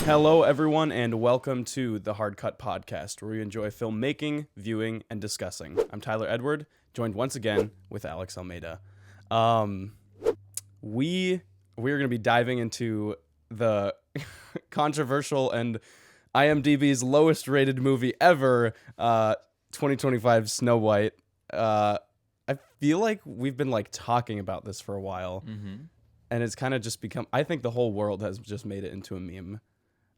Hello, everyone, and welcome to the Hard Cut Podcast, where we enjoy filmmaking, viewing, and discussing. I'm Tyler Edward, joined once again with Alex Almeida. We're going to be diving into the controversial and IMDb's lowest rated movie ever, 2025 Snow White. I feel like we've been talking about this for a while, and it's kind of just become. I think the whole world has just made it into a meme.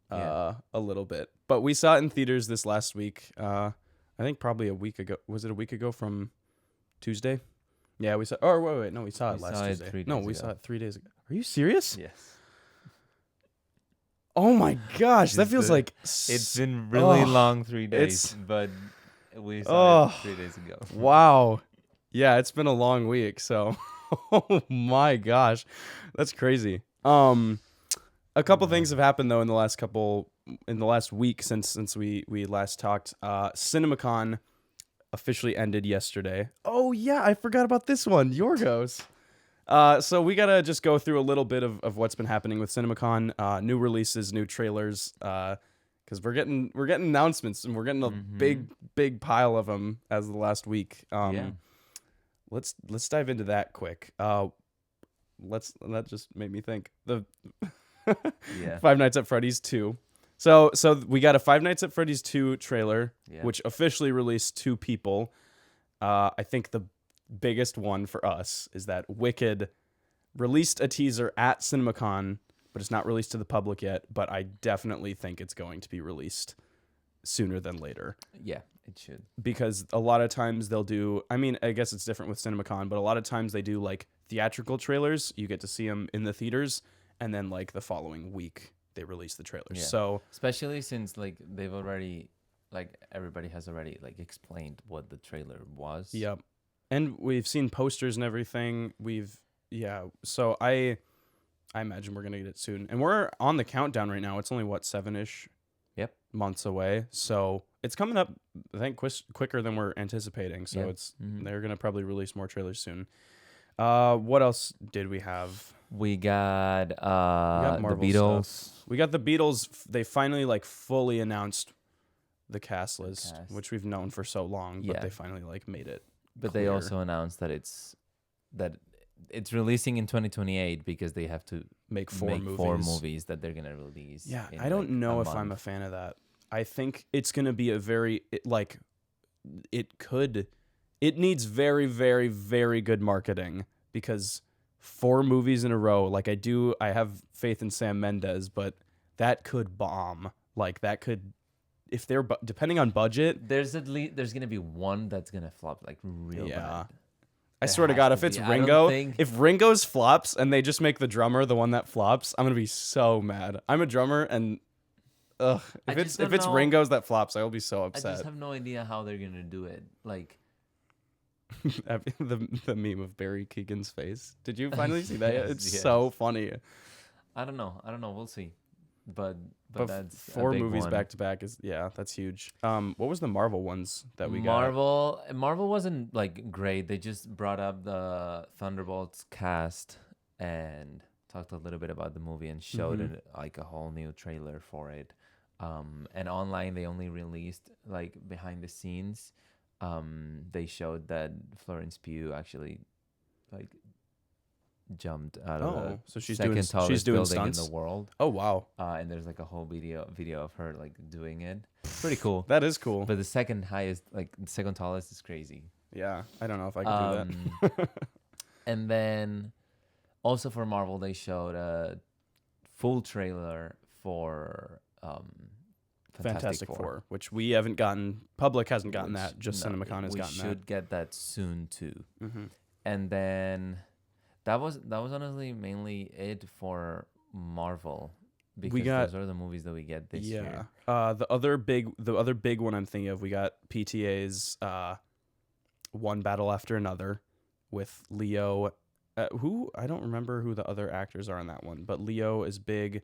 A little bit, but we saw it in theaters this last week. I think probably a week ago. Was it a week ago from Tuesday? Yeah, we saw. Oh, wait, no, we saw it last Tuesday. No, we saw it 3 days ago. Are you serious? Yes. Oh my gosh, that feels like it's been really long 3 days, but we saw it 3 days ago. Wow. Yeah, it's been a long week. So, oh my gosh, that's crazy. A couple things have happened though in the last week since we last talked. CinemaCon officially ended yesterday. Oh yeah, I forgot about this one. Yorgos. So we gotta just go through a little bit of what's been happening with CinemaCon. New releases, new trailers. Because we're getting announcements and we're getting a big pile of them as the last week. Let's dive into that quick. That just made me think Five Nights at Freddy's 2. So we got a Five Nights at Freddy's 2 trailer, which officially released 2 people. I think the biggest one for us is that Wicked released a teaser at CinemaCon, but it's not released to the public yet. But I definitely think it's going to be released sooner than later. Yeah, it should. Because a lot of times they'll do, I mean, I guess it's different with CinemaCon, but a lot of times they do theatrical trailers. You get to see them in the theaters. And then the following week they release the trailers. Yeah. So especially since they've already everybody has already explained what the trailer was. Yep. And we've seen posters and everything. So I imagine we're gonna get it soon. And we're on the countdown right now. It's only 7-ish months away. So it's coming up, I think, quicker than we're anticipating. So they're gonna probably release more trailers soon. What else did we have? We got the Beatles. Stuff. We got the Beatles. They finally fully announced the cast list, which we've known for so long, but they finally made it. But clear. They also announced that it's releasing in 2028 because they have to make four movies that they're gonna release. Yeah, I don't know if I'm a fan of that. I think it's gonna be a very it needs very, very, very good marketing because 4 movies in a row, I have faith in Sam Mendes, but that could bomb. That could, if they're depending on budget. There's gonna be one that's gonna flop real bad. I swear to God, if it's Ringo, if Ringo's flops and they just make the drummer the one that flops, I'm gonna be so mad. I'm a drummer and if it's Ringo's that flops, I will be so upset. I just have no idea how they're gonna do it. the meme of Barry Keoghan's face. Did you finally see that? It's so funny. I don't know. We'll see. But that's 4 movies back to back is that's huge. What was the Marvel ones that we got? Marvel wasn't great. They just brought up the Thunderbolts cast and talked a little bit about the movie and showed it a whole new trailer for it. And online they only released behind the scenes. They showed that Florence Pugh actually jumped out of the second tallest building stunts in the world. Oh wow! And there's a whole video of her doing it. Pretty cool. That is cool. But the second highest, the second tallest, is crazy. Yeah, I don't know if I can do that. And then also for Marvel, they showed a full trailer for Fantastic Four, which we haven't gotten. Public hasn't gotten that. Just CinemaCon has gotten that. We should get that soon too. And then that was honestly mainly it for Marvel because those are the movies that we get this year. The other big one I'm thinking of, we got PTA's One Battle After Another with Leo. Who I don't remember who the other actors are in that one, but Leo is big.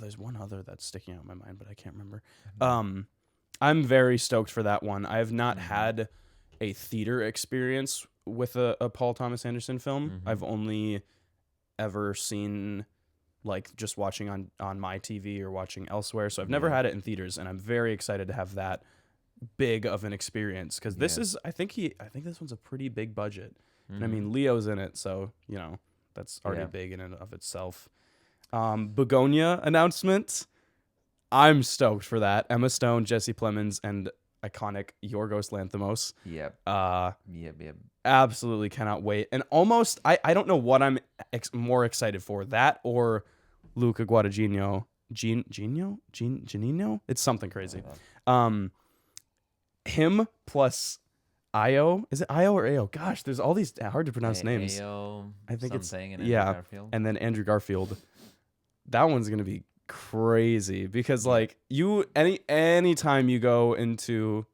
There's one other that's sticking out in my mind, but I can't remember. I'm very stoked for that one. I have not had a theater experience with a Paul Thomas Anderson film. I've only ever seen like just watching on my TV or watching elsewhere. So I've never had it in theaters, and I'm very excited to have that big of an experience because this is I think this one's a pretty big budget. And I mean Leo's in it, so that's already big in and of itself. Begonia announcement. I'm stoked for that. Emma Stone, Jesse Plemons, and iconic Yorgos Lanthimos. Yep. Absolutely cannot wait. And almost, I don't know what I'm more excited for, that or Luca Guadagnino. Genino? It's something crazy. Him plus Io. Is it Io or Ao? Gosh, there's all these hard to pronounce names. Ao, I think it's Garfield. And then Andrew Garfield. That one's gonna be crazy because like anytime you go into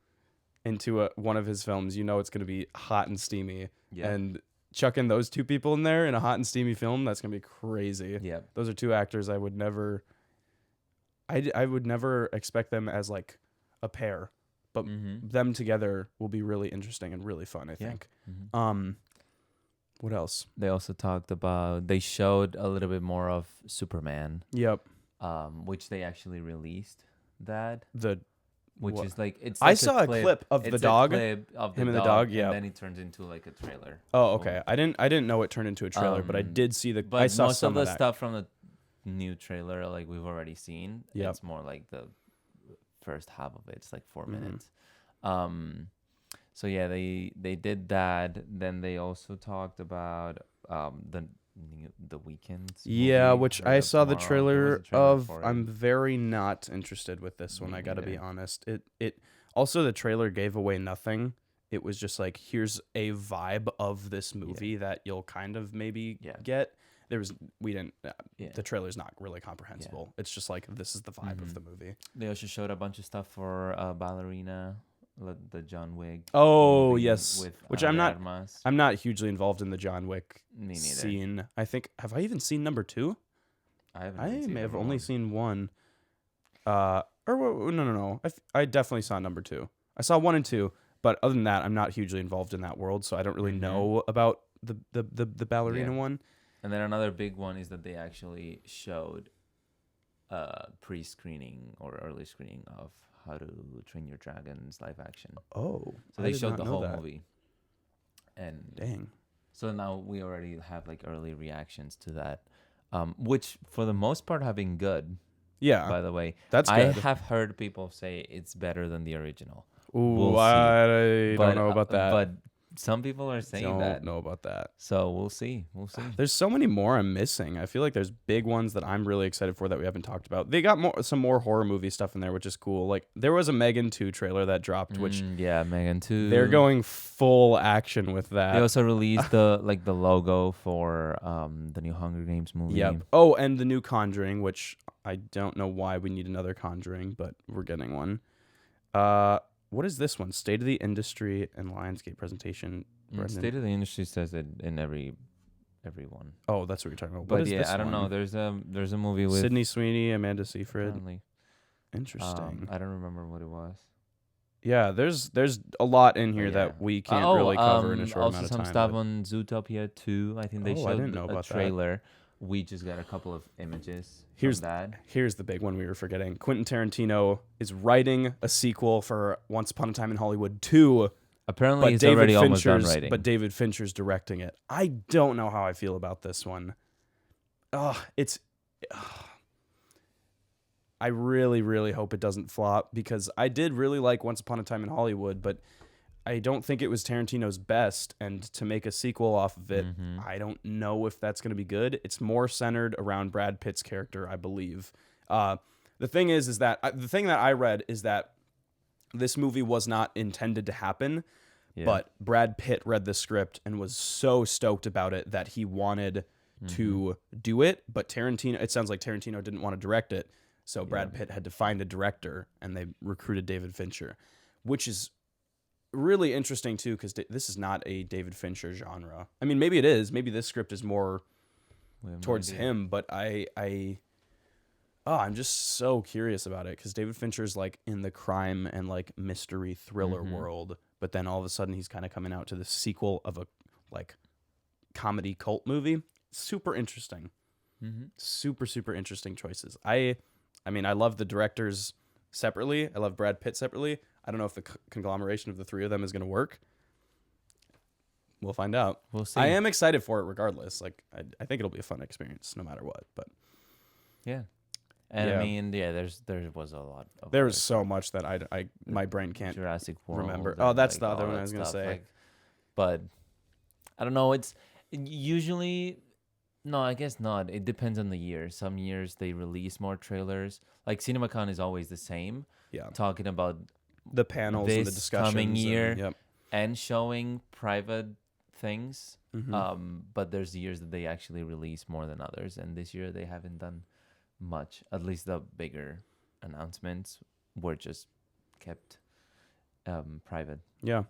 one of his films, it's gonna be hot and steamy. And chucking those two people in there in a hot and steamy film, that's gonna be crazy. Those are two actors I would never expect them as like a pair, but them together will be really interesting and really fun, I think. What else? They also they showed a little bit more of Superman. Which they actually released that. Which is like it's. Like I saw a clip of the dog. Him and the dog. Yeah. And then it turns into like a trailer. Oh, okay. I didn't know it turned into a trailer, but I did see the. But I saw most some of the stuff from the new trailer, like we've already seen. It's more like the first half of it. It's like 4 minutes. So yeah, they did that. Then they also talked about the Weeknd's movie, which I saw the trailer of. for it. I'm very not interested with this one. I gotta be honest. It also, the trailer gave away nothing. It was just like, here's a vibe of this movie that you'll kind of maybe get. The trailer's not really comprehensible. It's just like, this is the vibe of the movie. They also showed a bunch of stuff for Ballerina, the John Wick. Oh yes, with which Ana I'm de Armas. not hugely involved in the John Wick Me neither. scene. I think, have I even seen number 2? I may have only seen 1. No. I definitely saw number 2. I saw 1 and 2, but other than that, I'm not hugely involved in that world, so I don't really know about the ballerina one. And then another big one is that they actually showed pre-screening or early screening of How to Train Your Dragon's live action. Oh, so they showed the whole movie. And dang. So now we already have like early reactions to that, which for the most part have been good. Yeah. By the way, that's good. I have heard people say it's better than the original. Ooh, I don't know about that. But some people are saying that. Don't know about that. So we'll see. There's so many more I'm missing. I feel like there's big ones that I'm really excited for that we haven't talked about. They got some more horror movie stuff in there, which is cool. Like there was a Megan 2 trailer that dropped, which Megan 2. They're going full action with that. They also released the logo for the new Hunger Games movie. Yep. Oh, and the new Conjuring, which I don't know why we need another Conjuring, but we're getting one. What is this one? State of the Industry and Lionsgate presentation. State of the Industry says it in every one. Oh, that's what you're talking about. But what is this I don't know. There's a movie with Sydney Sweeney, Amanda Seyfried. Apparently. Interesting. I don't remember what it was. Yeah, there's a lot in here that we can't really cover in a short amount of time. Also some stuff on Zootopia 2. I think they showed I didn't know about a trailer. We just got a couple of images. Here's that. Here's the big one we were forgetting. Quentin Tarantino is writing a sequel for Once Upon a Time in Hollywood 2. Apparently, he's already almost done writing. But David Fincher's directing it. I don't know how I feel about this one. I really, really hope it doesn't flop because I did really like Once Upon a Time in Hollywood, but I don't think it was Tarantino's best, and to make a sequel off of it, I don't know if that's going to be good. It's more centered around Brad Pitt's character, I believe. The thing is that the thing that I read is that this movie was not intended to happen, but Brad Pitt read the script and was so stoked about it that he wanted to do it, but it sounds like Tarantino didn't want to direct it, so Brad Pitt had to find a director, and they recruited David Fincher, which is really interesting too, because this is not a David Fincher genre. I mean, maybe it is. Maybe this script is more towards him, but I'm just so curious about it because David Fincher's like in the crime and like mystery thriller world, but then all of a sudden he's kind of coming out to the sequel of a like comedy cult movie. Super interesting. Super, super interesting choices. I mean, I love the directors separately. I love Brad Pitt separately. I don't know if the conglomeration of the three of them is going to work. We'll find out. We'll see. I am excited for it regardless. Like, I think it'll be a fun experience no matter what. But yeah. And Yeah. I mean, there was a lot of there was so much that my brain can't Jurassic World. remember. and, Oh, that's like, the other all one I that was going to stuff, say. like, but I don't know. It's usually no, I guess not. It depends on the year. Some years they release more trailers. Like CinemaCon is always the same. Yeah. Talking about The panels and the this discussions. coming year. Yep. and showing private things. Mhm. But there's years that they actually release more than others, and this year they haven't done much. At least the bigger announcements were just kept private. Yeah.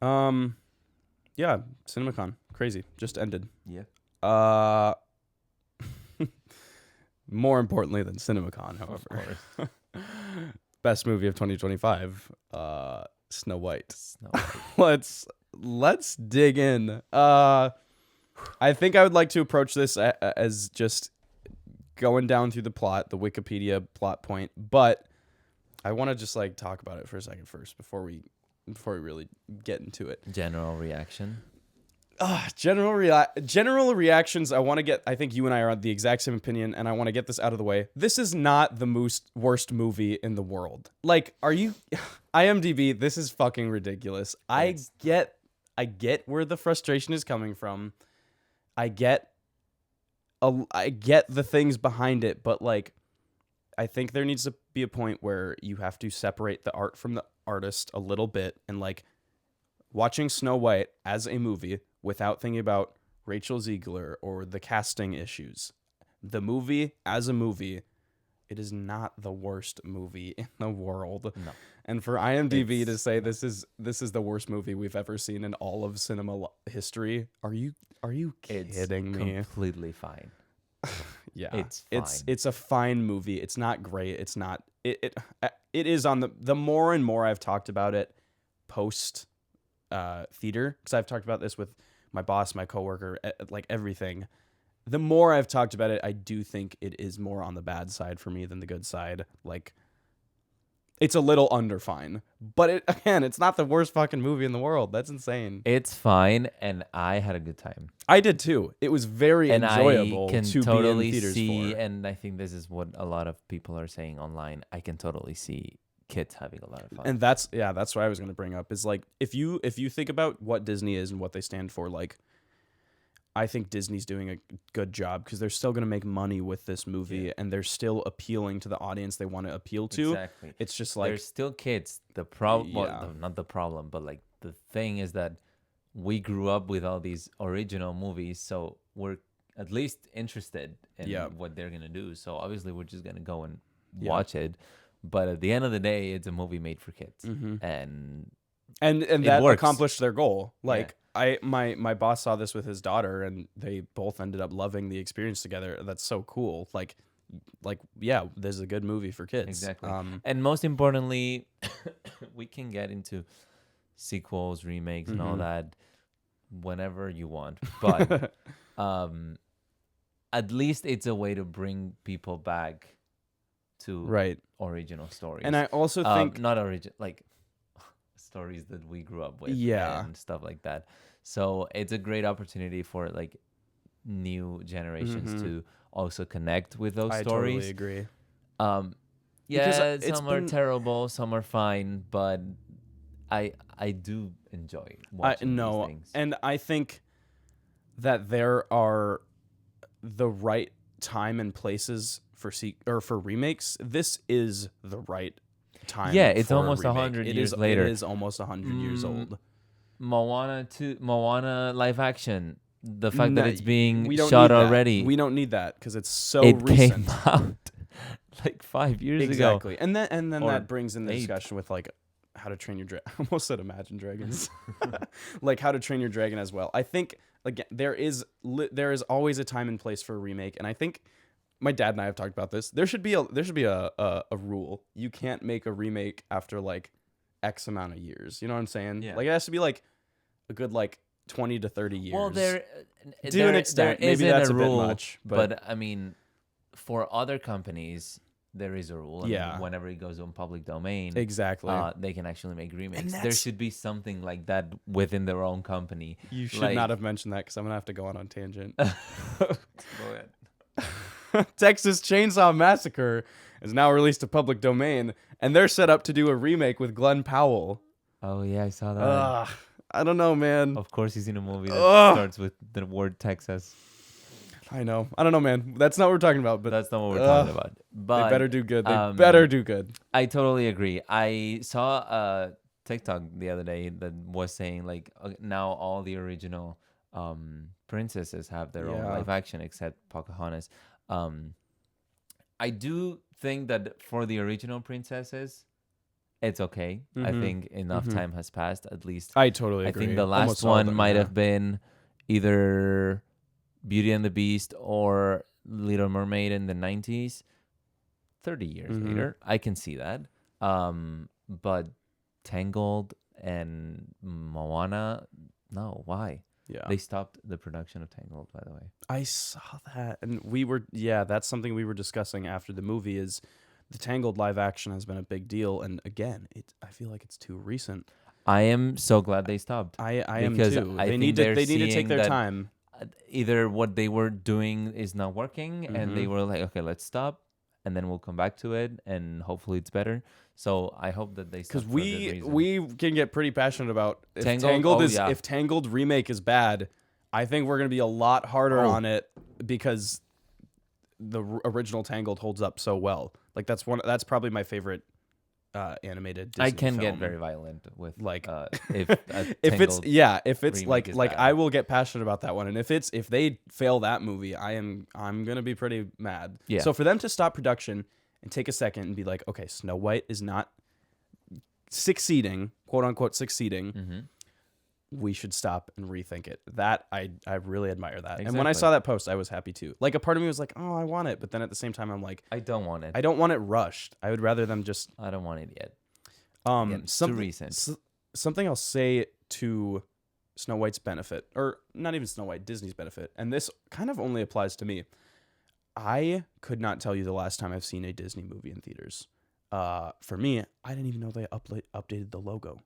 Yeah, CinemaCon. Crazy. Just ended. Yeah. More importantly than CinemaCon, however. Of course. Best movie of 2025, Snow White. Snow White. Let's dig in. I think I would like to approach this as just going down through the plot, the Wikipedia plot point, but I want to just like talk about it for a second first before we really get into it. General reaction. General reactions. I think you and I are on the exact same opinion, and I want to get this out of the way. This is not the worst movie in the world. Like, are you IMDb? This is fucking ridiculous. I get where the frustration is coming from. I get the things behind it, but like, I think there needs to be a point where you have to separate the art from the artist a little bit, and like watching Snow White as a movie without thinking about Rachel Ziegler or the casting issues. The movie as a movie, it is not the worst movie in the world. No. And for IMDb to say this is the worst movie we've ever seen in all of cinema history, are you kidding me? Completely fine. Yeah, It's fine. it's a fine movie. It's not great. It's not it is on the more and more I've talked about it post theater, because I've talked about this with my boss, my coworker, like everything. The more I've talked about it, I do think it is more on the bad side for me than the good side. Like, it's a little under fine, but it's not the worst fucking movie in the world. That's insane. It's fine, and I had a good time. I did too. It was very And enjoyable I can to totally be in theaters see, for. and I think this is what a lot of people are saying online. I can totally see kids having a lot of fun. And that's what I was going to bring up is like, if you think about what Disney is and what they stand for, like, I think Disney's doing a good job because they're still going to make money with this movie, and they're still appealing to the audience they want to appeal to. Exactly. It's just like, there's still kids. The problem, Yeah. not the problem, but like the thing is that we grew up with all these original movies, so we're at least interested in what they're gonna do. So obviously, we're just gonna go and watch it. But at the end of the day, it's a movie made for kids, and that works. accomplished their goal. Like, my boss saw this with his daughter, and they both ended up loving the experience together. That's so cool. Like yeah, there's a good movie for kids. Exactly. And most importantly, we can get into sequels, remakes, and all that whenever you want. But at least it's a way to bring people back to original stories. And I also think not original, like stories that we grew up with, and stuff like that. So it's a great opportunity for like new generations to also connect with those stories. I totally agree. Yeah, some are terrible, some are fine, but I do enjoy watching these things. And I think that there are the right time and places for remakes. This is the right time. Yeah, it's for almost a remake. 100 years later. It is almost 100 years old. Moana live action. The fact that it's being we don't shot need that. already. We don't need that because it's so it recent. came out like 5 years ago. Exactly. And then Or that brings in the 8. discussion with like How to Train Your Dragon. I almost said Imagine Dragons. Like How to Train Your Dragon as well. I think again there is always a time and place for a remake, and I think my dad and I have talked about this. There should be a rule. You can't make a remake after like X amount of years. You know what I'm saying? Yeah. Like it has to be like a good like 20 to 30 years. Well, to there, an extent, there maybe isn't that's a a bit rule, much, but I mean, for other companies, there is a rule. And Yeah. whenever it goes on public domain, exactly. they can actually make remakes. There that's- should be something like that within their own company. You should like- not have mentioned that because I'm gonna have to go on a tangent. Go ahead. Texas Chainsaw Massacre is now released to public domain, and they're set up to do a remake with Glenn Powell. Oh yeah, I saw that. I don't know, man. Of course, he's in a movie that Ugh. starts with the word Texas. I know. I don't know, man. That's not what we're talking about. But That's not what we're talking about. they But better do good. They better do good. I totally agree. I saw a TikTok the other day that was saying like now all the original princesses have their own Yeah. live action except Pocahontas. I do think that for the original princesses, it's okay. I Mhm. think enough Mhm. time has passed. At least I totally I agree. think the last Almost all of one them, might yeah. have been either Beauty and the Beast or Little Mermaid in the 90s. 30 years Mhm. later, I can see that. But Tangled and Moana, no, why? Yeah. They stopped the production of Tangled, by the way. I saw that, and that's something we were discussing after the movie. Is the Tangled live action has been a big deal, and again, I feel like it's too recent. I am so glad they stopped. I am Because too. I They think need to they're take seeing their that- time. Either what they were doing is not working, and they Mhm. were like, okay, let's stop, and then we'll come back to it, and hopefully it's better. So I hope that they stop Because for a good reason. we can get pretty passionate about if Tangled? Oh, yeah. if Tangled remake is bad, I think we're gonna be a lot harder Oh. on it because the original Tangled holds up so well. Like that's probably my favorite animated Disney I can film. get very violent with Like, if if it's remake like is like bad. I will get passionate about that one, and if they fail that movie, I'm gonna be pretty mad. Yeah. So for them to stop production and take a second and be like, okay, Snow White is not succeeding, quote unquote succeeding. Mhm. We should stop and rethink it. That I really admire that. And when I Exactly. saw that post, I was happy too. Like a part of me was like, oh, I want it, but then at the same time, I'm like, I don't want it. I don't want it rushed. I would rather them just I don't want it yet. Again, it's too recent. Something I'll say to Snow White's benefit, or not even Snow White, Disney's benefit, and this kind of only applies to me. I could not tell you the last time I've seen a Disney movie in theaters. For me, I didn't even know they updated the logo,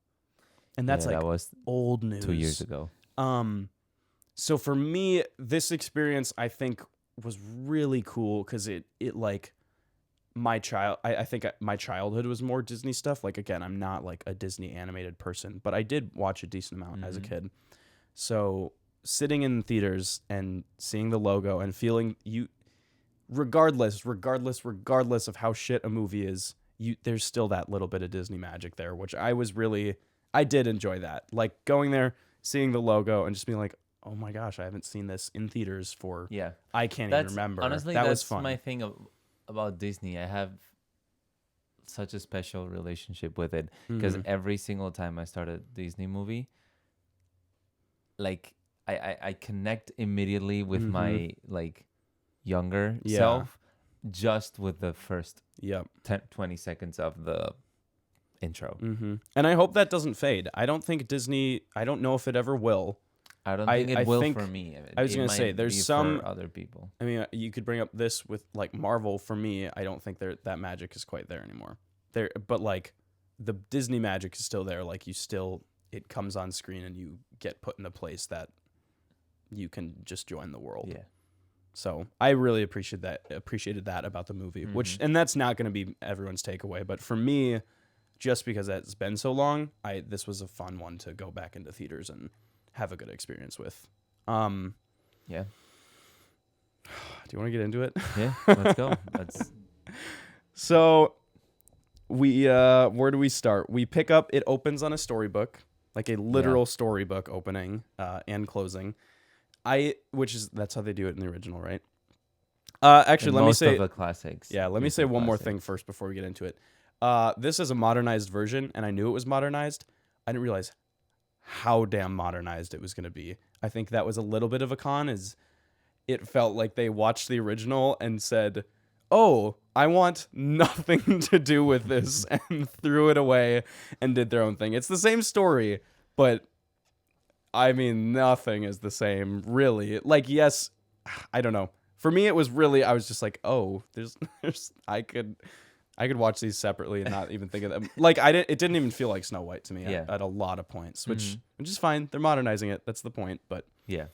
and that's Yeah, like that was old news. 2 years ago. So for me, this experience I think was really cool because it like I think my childhood was more Disney stuff. Like again, I'm not like a Disney animated person, but I did watch a decent amount as a Mhm. kid. So sitting in theaters and seeing the logo and feeling regardless of how shit a movie is, there's still that little bit of Disney magic there, which I did enjoy that. Like going there, seeing the logo and just being like, oh my gosh, I haven't seen this in theaters for, Yeah. I can't That's even remember. honestly that was that's fun. my thing about Disney. I have such a special relationship with it because Mhm. every single time I start a Disney movie, like I connect immediately with my like younger Yeah. self just with the first Yep. 20 seconds of the intro. Mm-hmm. And I hope that doesn't fade. I don't think Disney, I don't know if it ever will. I don't think I it will think- for me. I was It gonna say, might there's be some- for other people. I mean, you could bring up this with like Marvel. For me, I don't think that magic is quite there anymore. But like the Disney magic is still there. Like it comes on screen and you get put in a place that you can just join the world. Yeah. So I really appreciated that about the movie, and that's not going to be everyone's takeaway. But for me, just because it's been so long, this was a fun one to go back into theaters and have a good experience with. Yeah. Do you want to get into it? Yeah. Let's go. Let's. So we where do we start? We pick up. It opens on a storybook, like a literal storybook opening and closing. That's how they do it in the original, right? Actually, let me say of the classics. Yeah, let me say one more thing first before we get into it. This is a modernized version, and I knew it was modernized. I didn't realize how damn modernized it was going to be. I think that was a little bit of a con, is it felt like they watched the original and said, oh, I want nothing to do with this, and threw it away and did their own thing. It's the same story, but I mean, nothing is the same, really. Like, yes, I don't know. For me, it was really, I was just like, oh, there's, I could watch these separately and not even think of them. Like, it didn't even feel like Snow White to me Yeah. at a lot of points, which Mhm. which is fine. They're modernizing it. That's the point. But Yeah.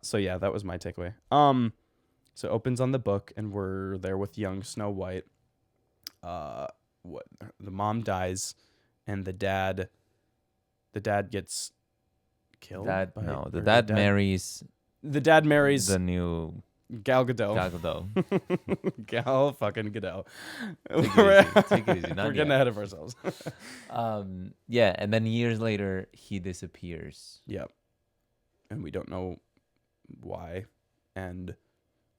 so yeah, that was my takeaway. So it opens on the book, and we're there with young Snow White. What the mom dies, and the dad gets killed. The dad marries The dad marries the new Gal Gadot. Gal Gadot. Gal fucking Gadot. Take it easy. Take it easy. Not We're getting yet. ahead of ourselves. Yeah, and then years later he disappears. Yep. And we don't know why. And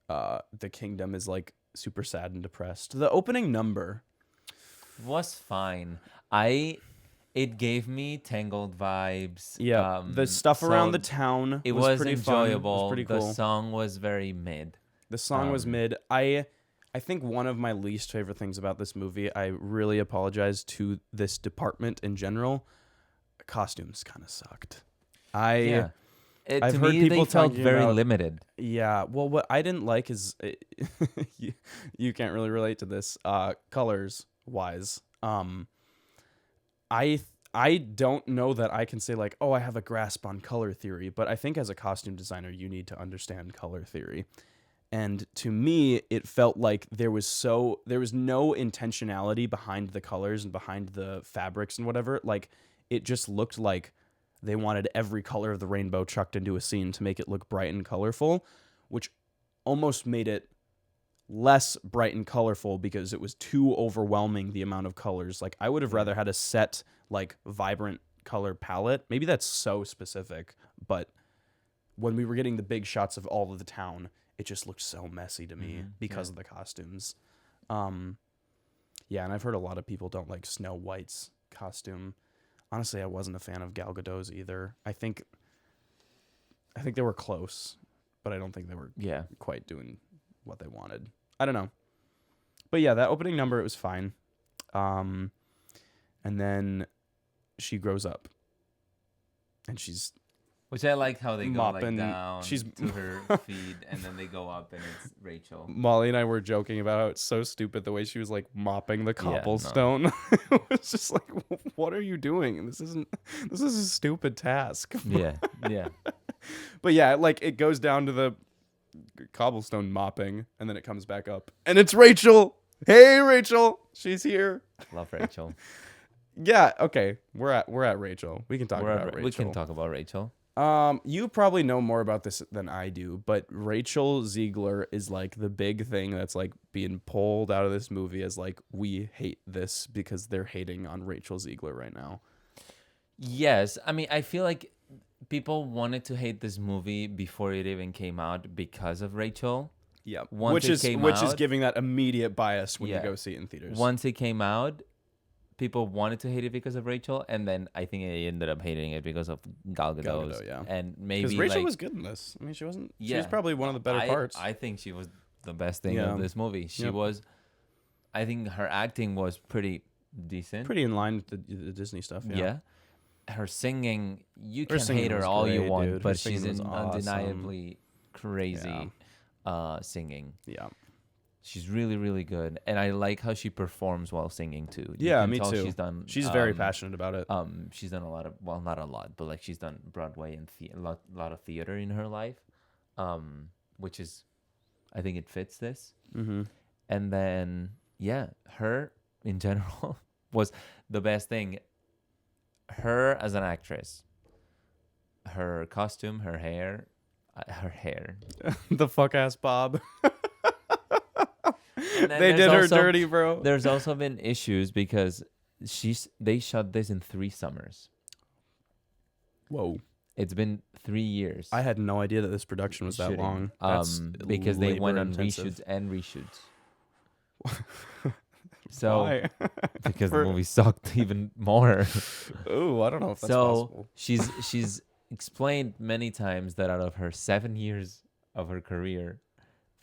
the kingdom is like super sad and depressed. The opening number Was fine. It gave me Tangled vibes. Yeah, the stuff around the so town it was was pretty fun. It enjoyable. was pretty The cool. song was very mid. The song was mid. I think one of my least favorite things about this movie, I really apologize to this department in general, costumes kind of sucked. Yeah. I've To heard me, people they felt talking very about- limited. Yeah, well, what I didn't like is you can't really relate to this colors wise. I don't know that I can say like, oh, I have a grasp on color theory, but I think as a costume designer, you need to understand color theory. And to me, it felt like there was no intentionality behind the colors and behind the fabrics and whatever. Like, it just looked like they wanted every color of the rainbow chucked into a scene to make it look bright and colorful, which almost made it less bright and colorful because it was too overwhelming, the amount of colors. Like, I would have rather had a set, like, vibrant color palette. Maybe that's so specific, but when we were getting the big shots of all of the town, it just looked so messy to me because of the costumes. Yeah, and I've heard a lot of people don't like Snow White's costume. Honestly, I wasn't a fan of Gal Gadot's either. I think they were close, but I don't think they were quite doing what they wanted. I don't know. But yeah, that opening number, it was fine. And then she grows up. And she's Which I like how they go mopping. like down She's to her feet, and then they go up, and it's Rachel. Molly and I were joking about how it's so stupid the way she was like mopping the no. cobblestone. It was just like, what are you doing? This is a stupid task. Yeah. But yeah, like it goes down to the cobblestone mopping, and then it comes back up, and it's Rachel. Hey, Rachel, she's here. Love Rachel. Yeah, okay, we're at Rachel. We can talk about Rachel. We can talk about Rachel. You probably know more about this than I do, but Rachel Ziegler is like the big thing that's like being pulled out of this movie as like, we hate this because they're hating on Rachel Ziegler right now. Yes, I mean, I feel like people wanted to hate this movie before it even came out because of Rachel. Yeah, Once which it is came which is out- giving that immediate bias when you Yeah. go see it in theaters. Once it came out, people wanted to hate it because of Rachel, and then I think they ended up hating it because of Gal Gadot. Gadot, yeah. And Because maybe Rachel like, was good in this. I mean, she wasn't. She Yeah. was probably one of the better parts. I think she was the best thing Yeah. of this movie. She Yep. was. I think her acting was pretty decent. Pretty in line with the Disney stuff. Yeah. Her singing, you Her can singing hate her was all you great, want, dude. Her but singing she's was awesome. undeniably crazy singing. Yeah. She's really, really good, and I like how she performs while singing too. You Yeah, can me tell too. She's very passionate about it. She's done a lot of, well, not a lot, but like she's done Broadway and a lot of theater in her life, which is, I think it fits this. Mm-hmm. And then her in general was the best thing. Her as an actress, her costume, her hair. The fuck ass Bob. And then They there's did her also- dirty, bro. There's also been issues because they shot this in 3 summers. Whoa. It's been 3 years. I had no idea that this production was that shooting. long. That's Because they went on labor-intensive. reshoots and reshoots. So Why? because For- the movie sucked even more. Ooh, I don't know if that's So possible. she's explained many times that out of her 7 years of her career,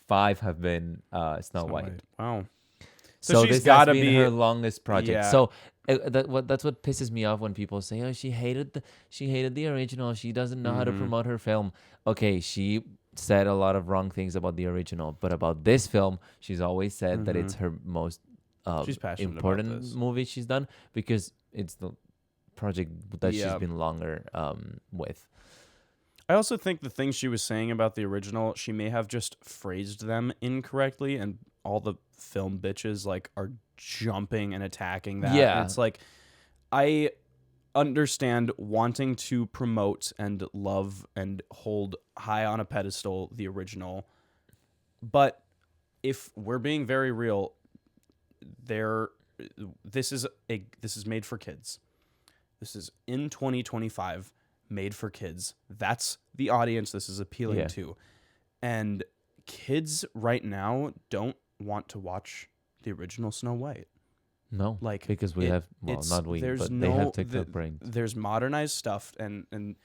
5 have been Snow White. Wow. So she's this has gotta been be- her longest project. Yeah. So that's what pisses me off when people say, "Oh, she hated the original. She doesn't know how to Mhm. promote her film." Okay, she said a lot of wrong things about the original, but about this film, she's always said that it's her most She's passionate about important this. movie she's done because it's the project that she's Yeah. been longer with. I also think the things she was saying about the original, she may have just phrased them incorrectly, and all the film bitches like are jumping and attacking that. Yeah. And it's like, I understand wanting to promote and love and hold high on a pedestal the original, but if we're being very real, this is made for kids. This is in 2025, made for kids. That's the audience this is appealing to. And kids right now don't want to watch the original Snow White. No, Like, because we have not we, there's but they have TikTok brains. There's modernized stuff, and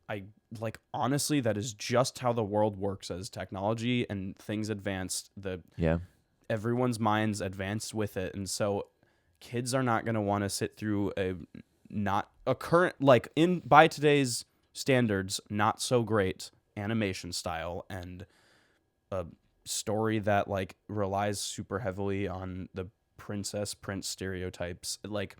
I like, honestly, that is just how the world works. As technology and things advanced, everyone's minds advanced with it, and so kids are not going to want to sit through a current, like, by today's standards, not so great animation style and a story that like relies super heavily on the princess prince stereotypes. Like,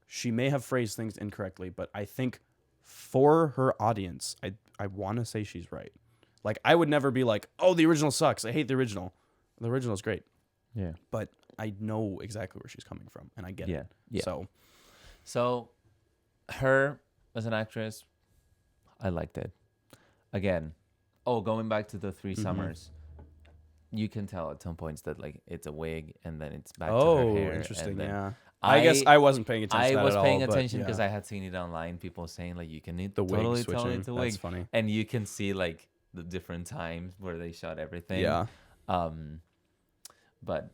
she may have phrased things incorrectly, but I think for her audience, I want to say she's right. Like, I would never be like, oh, the original sucks, I hate the original. The original's great. Yeah. But I know exactly where she's coming from, and I get it. Yeah. So her as an actress, I liked it. Again, going back to the 3 summers, you can tell at some points that like it's a wig and then it's back to her hair. Interesting. Yeah. I guess I wasn't paying attention to that I was at paying all, attention but because I had seen it online. People saying like you can the totally wig tell switching. it's a wig. That's funny. And you can see like the different times where they shot everything. Yeah. But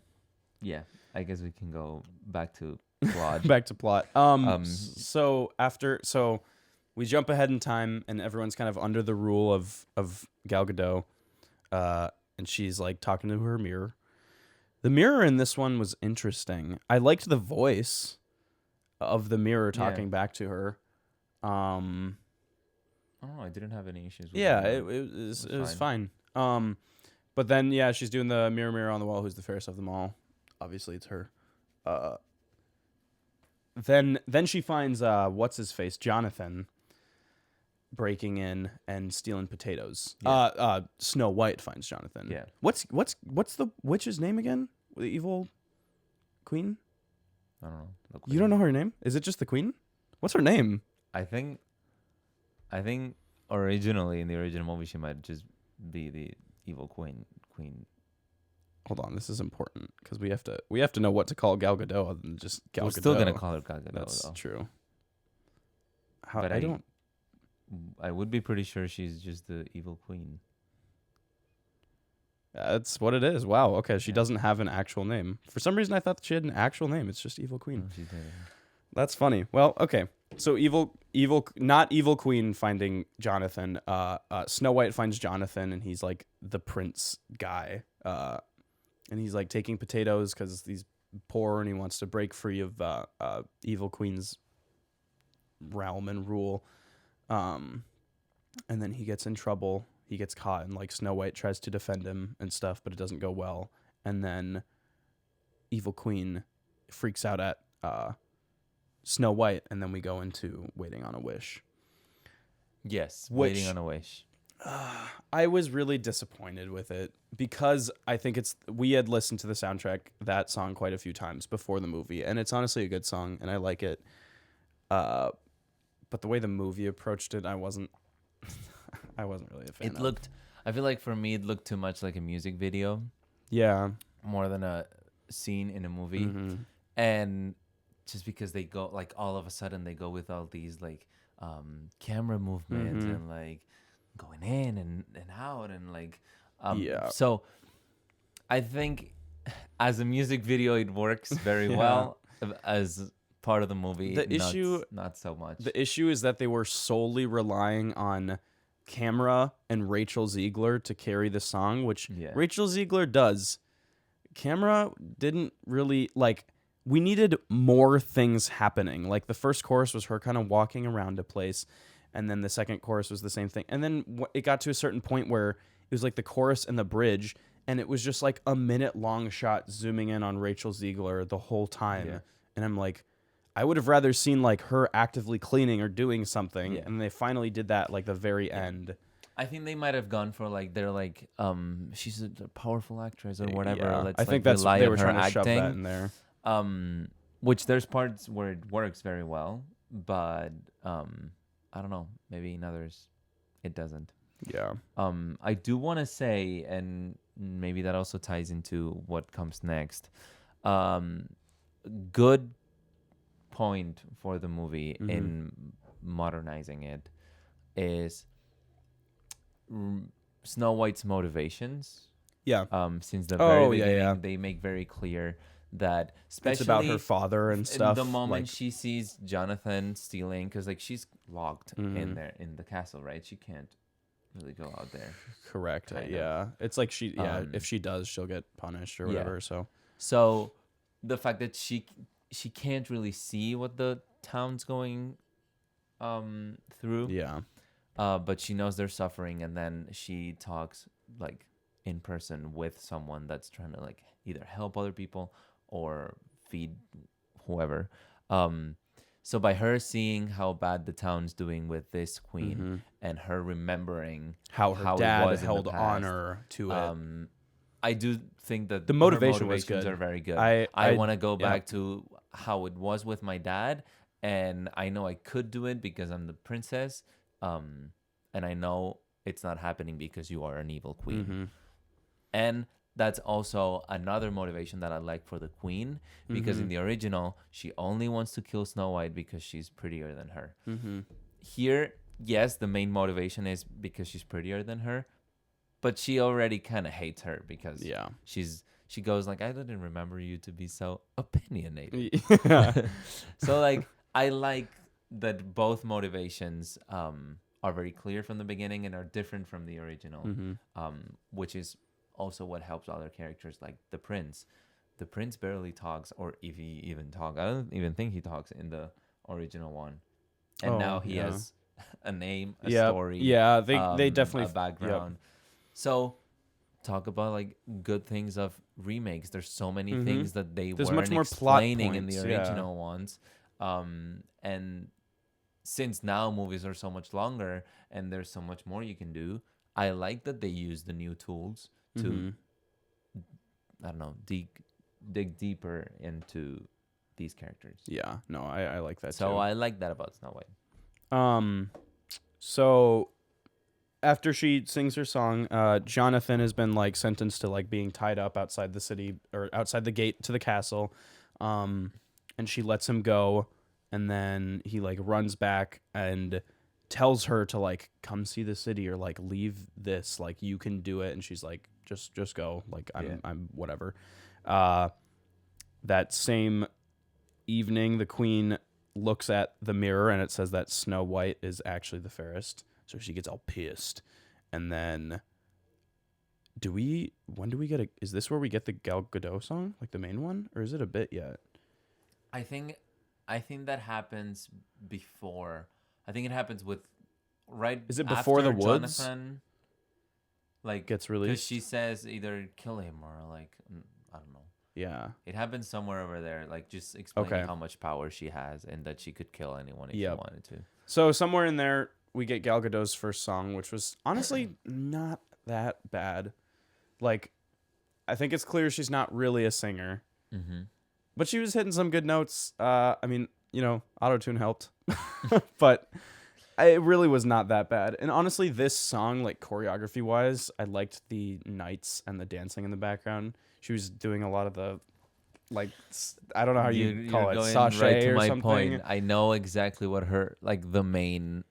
yeah, I guess we can go back to plot. Back to plot. So we jump ahead in time, and everyone's kind of under the rule of Gal Gadot, and she's like talking to her mirror. The mirror in this one was interesting. I liked the voice of the mirror talking back to her. I don't know. I didn't have any issues with it was fine. But then she's doing the mirror on the wall. Who's the fairest of them all? Obviously, it's her. Then she finds what's his face, Jonathan, breaking in and stealing potatoes. Snow White finds Jonathan. Yeah. What's the witch's name again? The evil queen? I don't know. You don't know her name? Is it just the queen? What's her name? I think originally in the original movie she might just be the evil queen. Hold on, this is important because we have to know what to call Gal Gadot other than just Gal Gadot. We're still gonna call her Gal Gadot. That's though. true. But I would be pretty sure she's just the evil queen. That's what it is. Wow. Okay, she doesn't have an actual name. For some reason, I thought she had an actual name. It's just Evil Queen. No, she didn't. That's funny. Well, okay. So not Evil Queen finding Jonathan. Snow White finds Jonathan, and he's like the prince guy. And he's like taking potatoes because he's poor and he wants to break free of Evil Queen's realm and rule. And then he gets in trouble. He gets caught, and like Snow White tries to defend him and stuff, but it doesn't go well. And then Evil Queen freaks out at Snow White, and then we go into Waiting on a Wish. Yes, Which, Waiting on a Wish. I was really disappointed with it because I think we had listened to the soundtrack, that song, quite a few times before the movie, and it's honestly a good song, and I like it. But the way the movie approached it, I wasn't really a fan of. I feel like for me, it looked too much like a music video. Yeah. More than a scene in a movie. Mm-hmm. And just because they go, like, all of a sudden they go with all these, like, camera movements and, like, going in and out and, like, So I think as a music video, it works very well. As part of the movie, not so much. The issue is that they were solely relying on camera and Rachel Ziegler to carry the song, which Rachel Ziegler does camera didn't really like. We needed more things happening. Like the first chorus was her kind of walking around a place, and then the second chorus was the same thing. And then it got to a certain point where it was like the chorus and the bridge, and it was just like a minute long shot zooming in on Rachel Ziegler the whole time. Yeah. And I'm like, I would have rather seen like her actively cleaning or doing something. Yeah. And they finally did that like the very end. I think they might have gone for like they're like she's a powerful actress or whatever. Yeah. Let's I think like that's rely they on were her trying to acting. shove that in there. Which there's parts where it works very well, but I don't know, maybe in others it doesn't. Yeah. I do want to say, and maybe that also ties into what comes next. Good point for the movie in modernizing it is Snow White's motivations. Yeah. Since the very beginning, yeah. they make very clear that, especially It's about her father and stuff. The moment like, she sees Jonathan stealing, because like she's locked in there in the castle, right? She can't really go out there. correct. Kind of. Yeah. It's like she. Yeah. If she does, she'll get punished or whatever. So the fact that she can't really see what the town's going through. Yeah. But she knows they're suffering, and then she talks like in person with someone that's trying to like either help other people or feed whoever. So by her seeing how bad the town's doing with this queen and her remembering how her it dad was in the held past, honor to it. I do think that The her motivation was motivations good. are very good. I want to go back to how it was with my dad, and I know I could do it because I'm the princess, and I know it's not happening because you are an evil queen. And that's also another motivation that I like for the queen, because in the original, she only wants to kill Snow White because she's prettier than her. Here, yes, the main motivation is because she's prettier than her, but she already kind of hates her because she goes like, I didn't remember you to be so opinionated. So like, I like that both motivations are very clear from the beginning and are different from the original, which is also what helps other characters like the prince. The prince barely talks, or if he even talks. I don't even think he talks in the original one. And now he has a name, a story. Yeah, they definitely a background. So talk about like good things of remakes. There's so many things that there's weren't much more explaining in the original ones. And since now movies are so much longer and there's so much more you can do, I like that they use the new tools to, I don't know, dig deeper into these characters. Yeah, no, I like that too. So I like that about Snow White. So after she sings her song, Jonathan has been like sentenced to like being tied up outside the city or outside the gate to the castle. And she lets him go, and then he like runs back and tells her to like come see the city or like leave this, like you can do it. And she's like, just go, like I'm whatever. That same evening, the queen looks at the mirror and it says that Snow White is actually the fairest, so she gets all pissed. And then when do we get is this where we get the Gal Gadot song, like the main one, or is it a bit yet? I think that happens before. I think it happens with Is it before after the woods? Jonathan, like, gets released? Because she says either kill him or like, I don't know. Yeah. It happens somewhere over there, like just explaining how much power she has and that she could kill anyone if she wanted to. So somewhere in there, we get Gal Gadot's first song, which was honestly not that bad. Like, I think it's clear she's not really a singer, but she was hitting some good notes. I mean, auto-tune helped, but it really was not that bad. And honestly, this song, like choreography wise, I liked the knights and the dancing in the background. She was doing a lot of the, like, I don't know how you call it, sachet right to or my something. Point. I know exactly what her, like, the main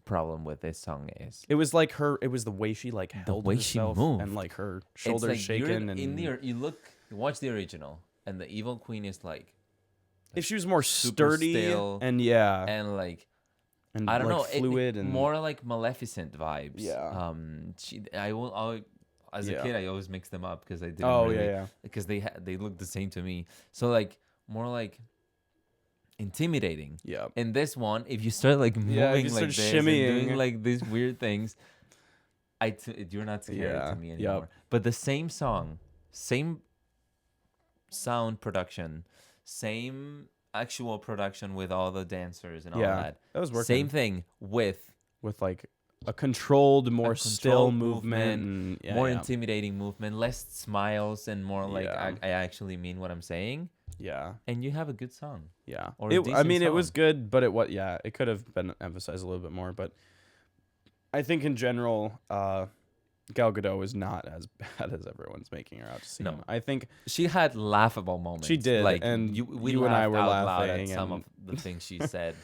problem with this song is. It was like it was the way she like held way herself she moved. and like her shoulders like shaking. And you watch the original, and the evil queen is like if she was more super sturdy stale and and like. And I don't like know, fluid and more like Maleficent vibes. Yeah. I'll as a Yeah. kid, I always mixed them up because I didn't Oh really, yeah. because they looked the same to me. So like more like intimidating. Yeah. In this one, if you start like Yeah. If you moving start like this and doing shimmying. like these weird things, you're not scary Yeah. to me Yep. anymore. But the same song, same sound production, same actual production with all the dancers and all Yeah. that. That was working. Same thing with With like a controlled, more still controlled movement, and more intimidating movement, less smiles, and more like Yeah. I actually mean what I'm saying. Yeah. And you have a good song. Yeah. Or a I decent mean, it was song. good, but it could have been emphasized a little bit more. But I think in general, Gal Gadot is not as bad as everyone's making her out to seem. No. I think She had laughable moments. She did, Like and we you and I laughed were out loud laughing, at some and- of the things she said.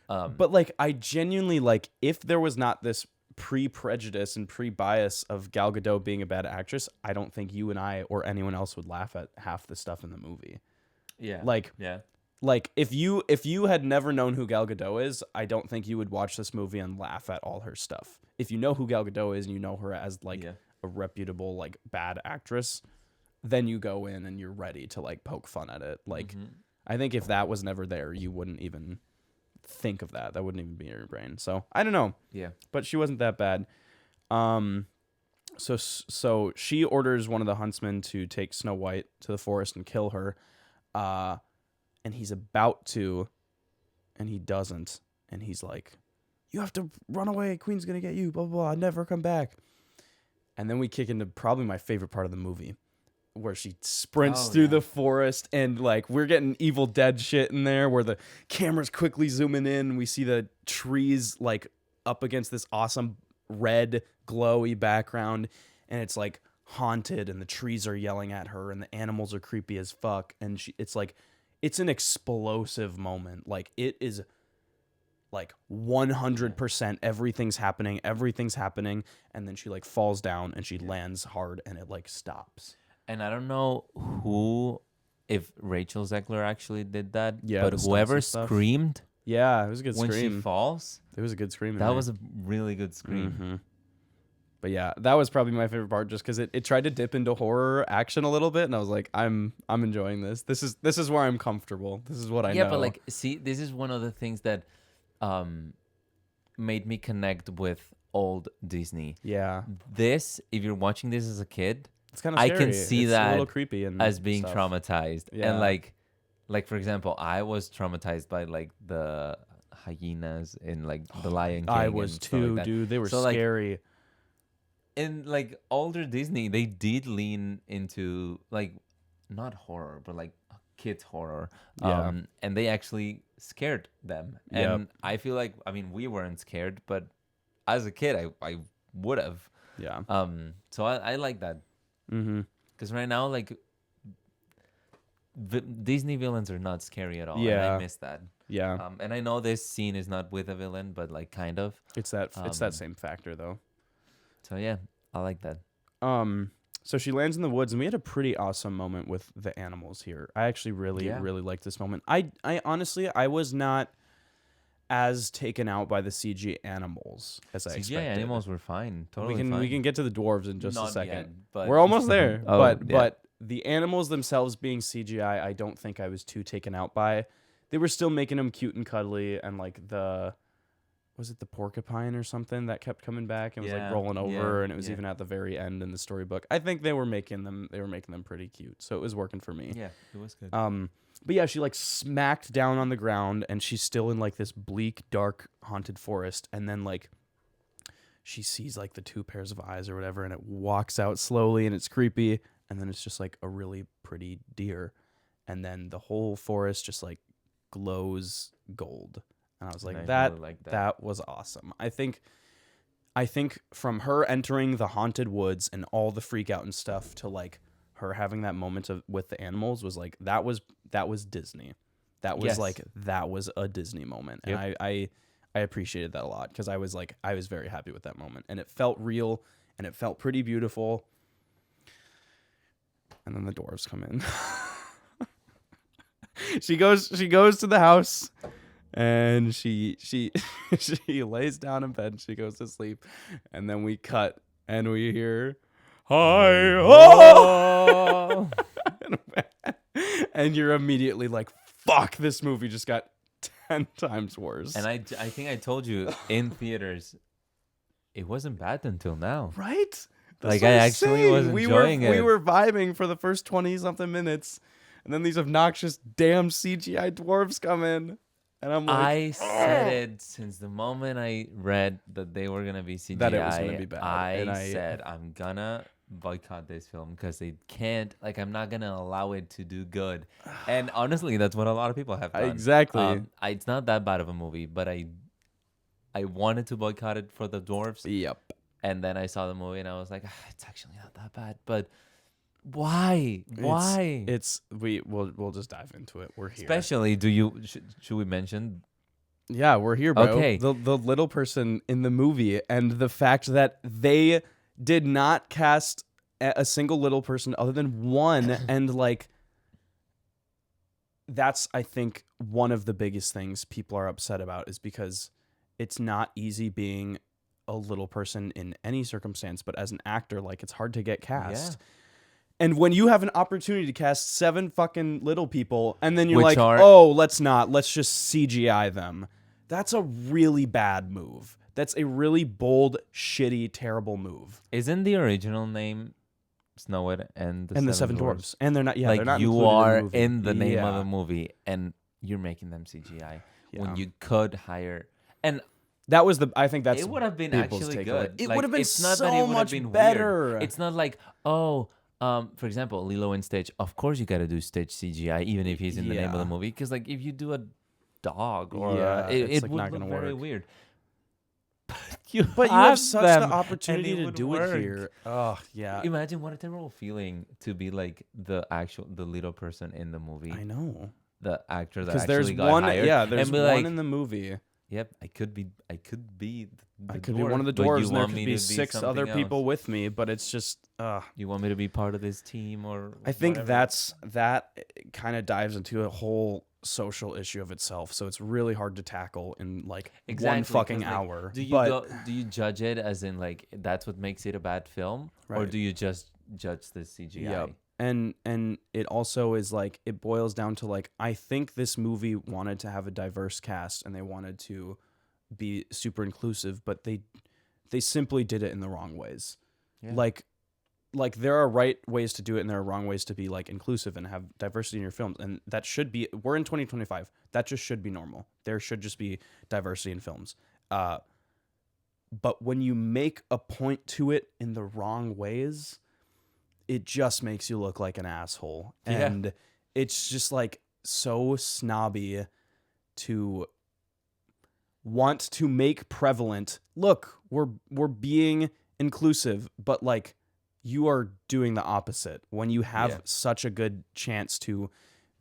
but like I genuinely like if there was not this pre-prejudice and pre-bias of Gal Gadot being a bad actress, I don't think you and I or anyone else would laugh at half the stuff in the movie. Yeah. Like Yeah. Like if you had never known who Gal Gadot is, I don't think you would watch this movie and laugh at all her stuff. If you know who Gal Gadot is and you know her as like a reputable like bad actress, then you go in and you're ready to like poke fun at it. Like I think if that was never there, you wouldn't even think of that. That wouldn't even be in your brain. So I don't know. Yeah. But she wasn't that bad. So she orders one of the huntsmen to take Snow White to the forest and kill her. And he's about to, and he doesn't. And he's like, "You have to run away. Queen's gonna get you. Blah blah blah. Never come back." And then we kick into probably my favorite part of the movie, where she sprints through the forest, and like we're getting Evil Dead shit in there, where the camera's quickly zooming in. We see the trees like up against this awesome red glowy background, and it's like haunted, and the trees are yelling at her, and the animals are creepy as fuck, and it's an explosive moment. Like it is like 100% everything's happening, and then she like falls down and she lands hard and it like stops. And I don't know if Rachel Zegler actually did that, Yeah, but the stunts whoever and stuff. screamed Yeah, it was a good when scream. she falls, It was a good scream. that was a really good scream. Mm-hmm. But yeah, that was probably my favorite part, just because it tried to dip into horror action a little bit, and I was like, I'm enjoying this. This is where I'm comfortable. This is what I know. Yeah, but like, see, this is one of the things that made me connect with old Disney. Yeah, This, if you're watching this as a kid, it's kind of I scary. can see it's that a little creepy and as being stuff. traumatized. Yeah. And like for example, I was traumatized by like the hyenas in like the Lion King. I was and stuff too, like that. dude. They were So, like, scary. In like older Disney, they did lean into like not horror, but like kids horror. Yeah. And they actually scared them. Yep. And I feel like, I mean, we weren't scared, but as a kid, I would have. Yeah. So I like that. Mm-hmm. Because right now, like, Disney villains are not scary at all. Yeah. And I miss that. Yeah. And I know this scene is not with a villain, but like kind of. It's that same factor though. So yeah, I like that. So she lands in the woods, and we had a pretty awesome moment with the animals here. I actually really Yeah. liked this moment. I honestly I was not as taken out by the CG animals as I CGI expected. animals were fine. Totally we fine. can get to the dwarves in just Not a second. yet, but We're almost there. Oh, but yeah. but the animals themselves being CGI, I don't think I was too taken out by. They were still making them cute and cuddly, and like was it the porcupine or something that kept coming back and was like rolling over, and it was even at the very end in the storybook. I think they were making them pretty cute, so it was working for me. Yeah, it was good. But yeah, she like smacked down on the ground, and she's still in like this bleak, dark, haunted forest, and then like she sees like the two pairs of eyes or whatever, and it walks out slowly, and it's creepy, and then it's just like a really pretty deer, and then the whole forest just like glows gold. And I was like, that was awesome. I think from her entering the haunted woods and all the freak out and stuff to like her having that moment with the animals was like that was Disney. That was that was a Disney moment. Yep. And I appreciated that a lot, because I was very happy with that moment, and it felt real and it felt pretty beautiful. And then the dwarves come in. She goes to the house. And she she lays down in bed and she goes to sleep. And then we cut and we hear hi ho, and you're immediately like, fuck, this movie just got 10 times worse. And I think I told you in theaters, it wasn't bad until now. Right? That's Like, what I I'm actually saying. was enjoying We it. were vibing for the first 20 something minutes, and then these obnoxious damn CGI dwarves come in, and I'm like, I said it since the moment I read that they were gonna be CGI. That it was gonna be bad, and I said I'm gonna boycott this film because they can't. Like, I'm not gonna allow it to do good. And honestly, that's what a lot of people have done. Exactly. It's not that bad of a movie, but I wanted to boycott it for the dwarves. Yep. And then I saw the movie and I was like, it's actually not that bad. But why? Why? We'll just dive into it. We're here. Especially, should we mention? Yeah, we're here, bro. Okay. The little person in the movie, and the fact that they did not cast a single little person other than one, and like, that's, I think, one of the biggest things people are upset about, is because it's not easy being a little person in any circumstance, but as an actor, like, it's hard to get cast. Yeah. And when you have an opportunity to cast 7 fucking little people, and then you're Which like, are- oh, let's just CGI them. That's a really bad move. That's a really bold, shitty, terrible move. Isn't the original name Snow White and the Seven Dwarfs? And they're not. Yeah, like, they're not you included are in the movie. in the name of Yeah. the movie, and you're making them CGI when Yeah. you could hire. And That was the. I think that's. it would have been people's actually take on good. It Like, would have been it's not so that it would have much been better. Weird. It's not like, oh, for example, Lilo and Stitch. Of course, you got to do Stitch CGI, even if he's in the name of Yeah. the movie. Because, like, if you do a dog or Yeah, it's, it like, would not look gonna very work. weird. But you have such the them, opportunity and to would do work. it here. Oh yeah. Imagine what a terrible feeling to be like the little person in the movie, I know. the actor that Because actually there's got one. hired, Yeah, there's and be one like, in the movie. yep, I could be the I could be one of the but you dwarves, and there want could me be to 6 something other people else. with me. But it's just. You want me to be part of this team, or I think whatever. that kind of dives into a whole social issue of itself. So it's really hard to tackle in like Exactly, one fucking 'cause, like, hour. Do you judge it as in like that's what makes it a bad film, or Right. do you just judge the CGI? Yep. And it also is like, it boils down to like, I think this movie wanted to have a diverse cast and they wanted to be super inclusive, but they simply did it in the wrong ways. Yeah. Like there are right ways to do it and there are wrong ways to be like inclusive and have diversity in your films, and that should be, we're in 2025, that just should be normal. There should just be diversity in films. But when you make a point to it in the wrong ways, it just makes you look like an asshole. Yeah. And it's just like so snobby to want to make prevalent, look, we're being inclusive, but like, you are doing the opposite when you have Yeah. such a good chance to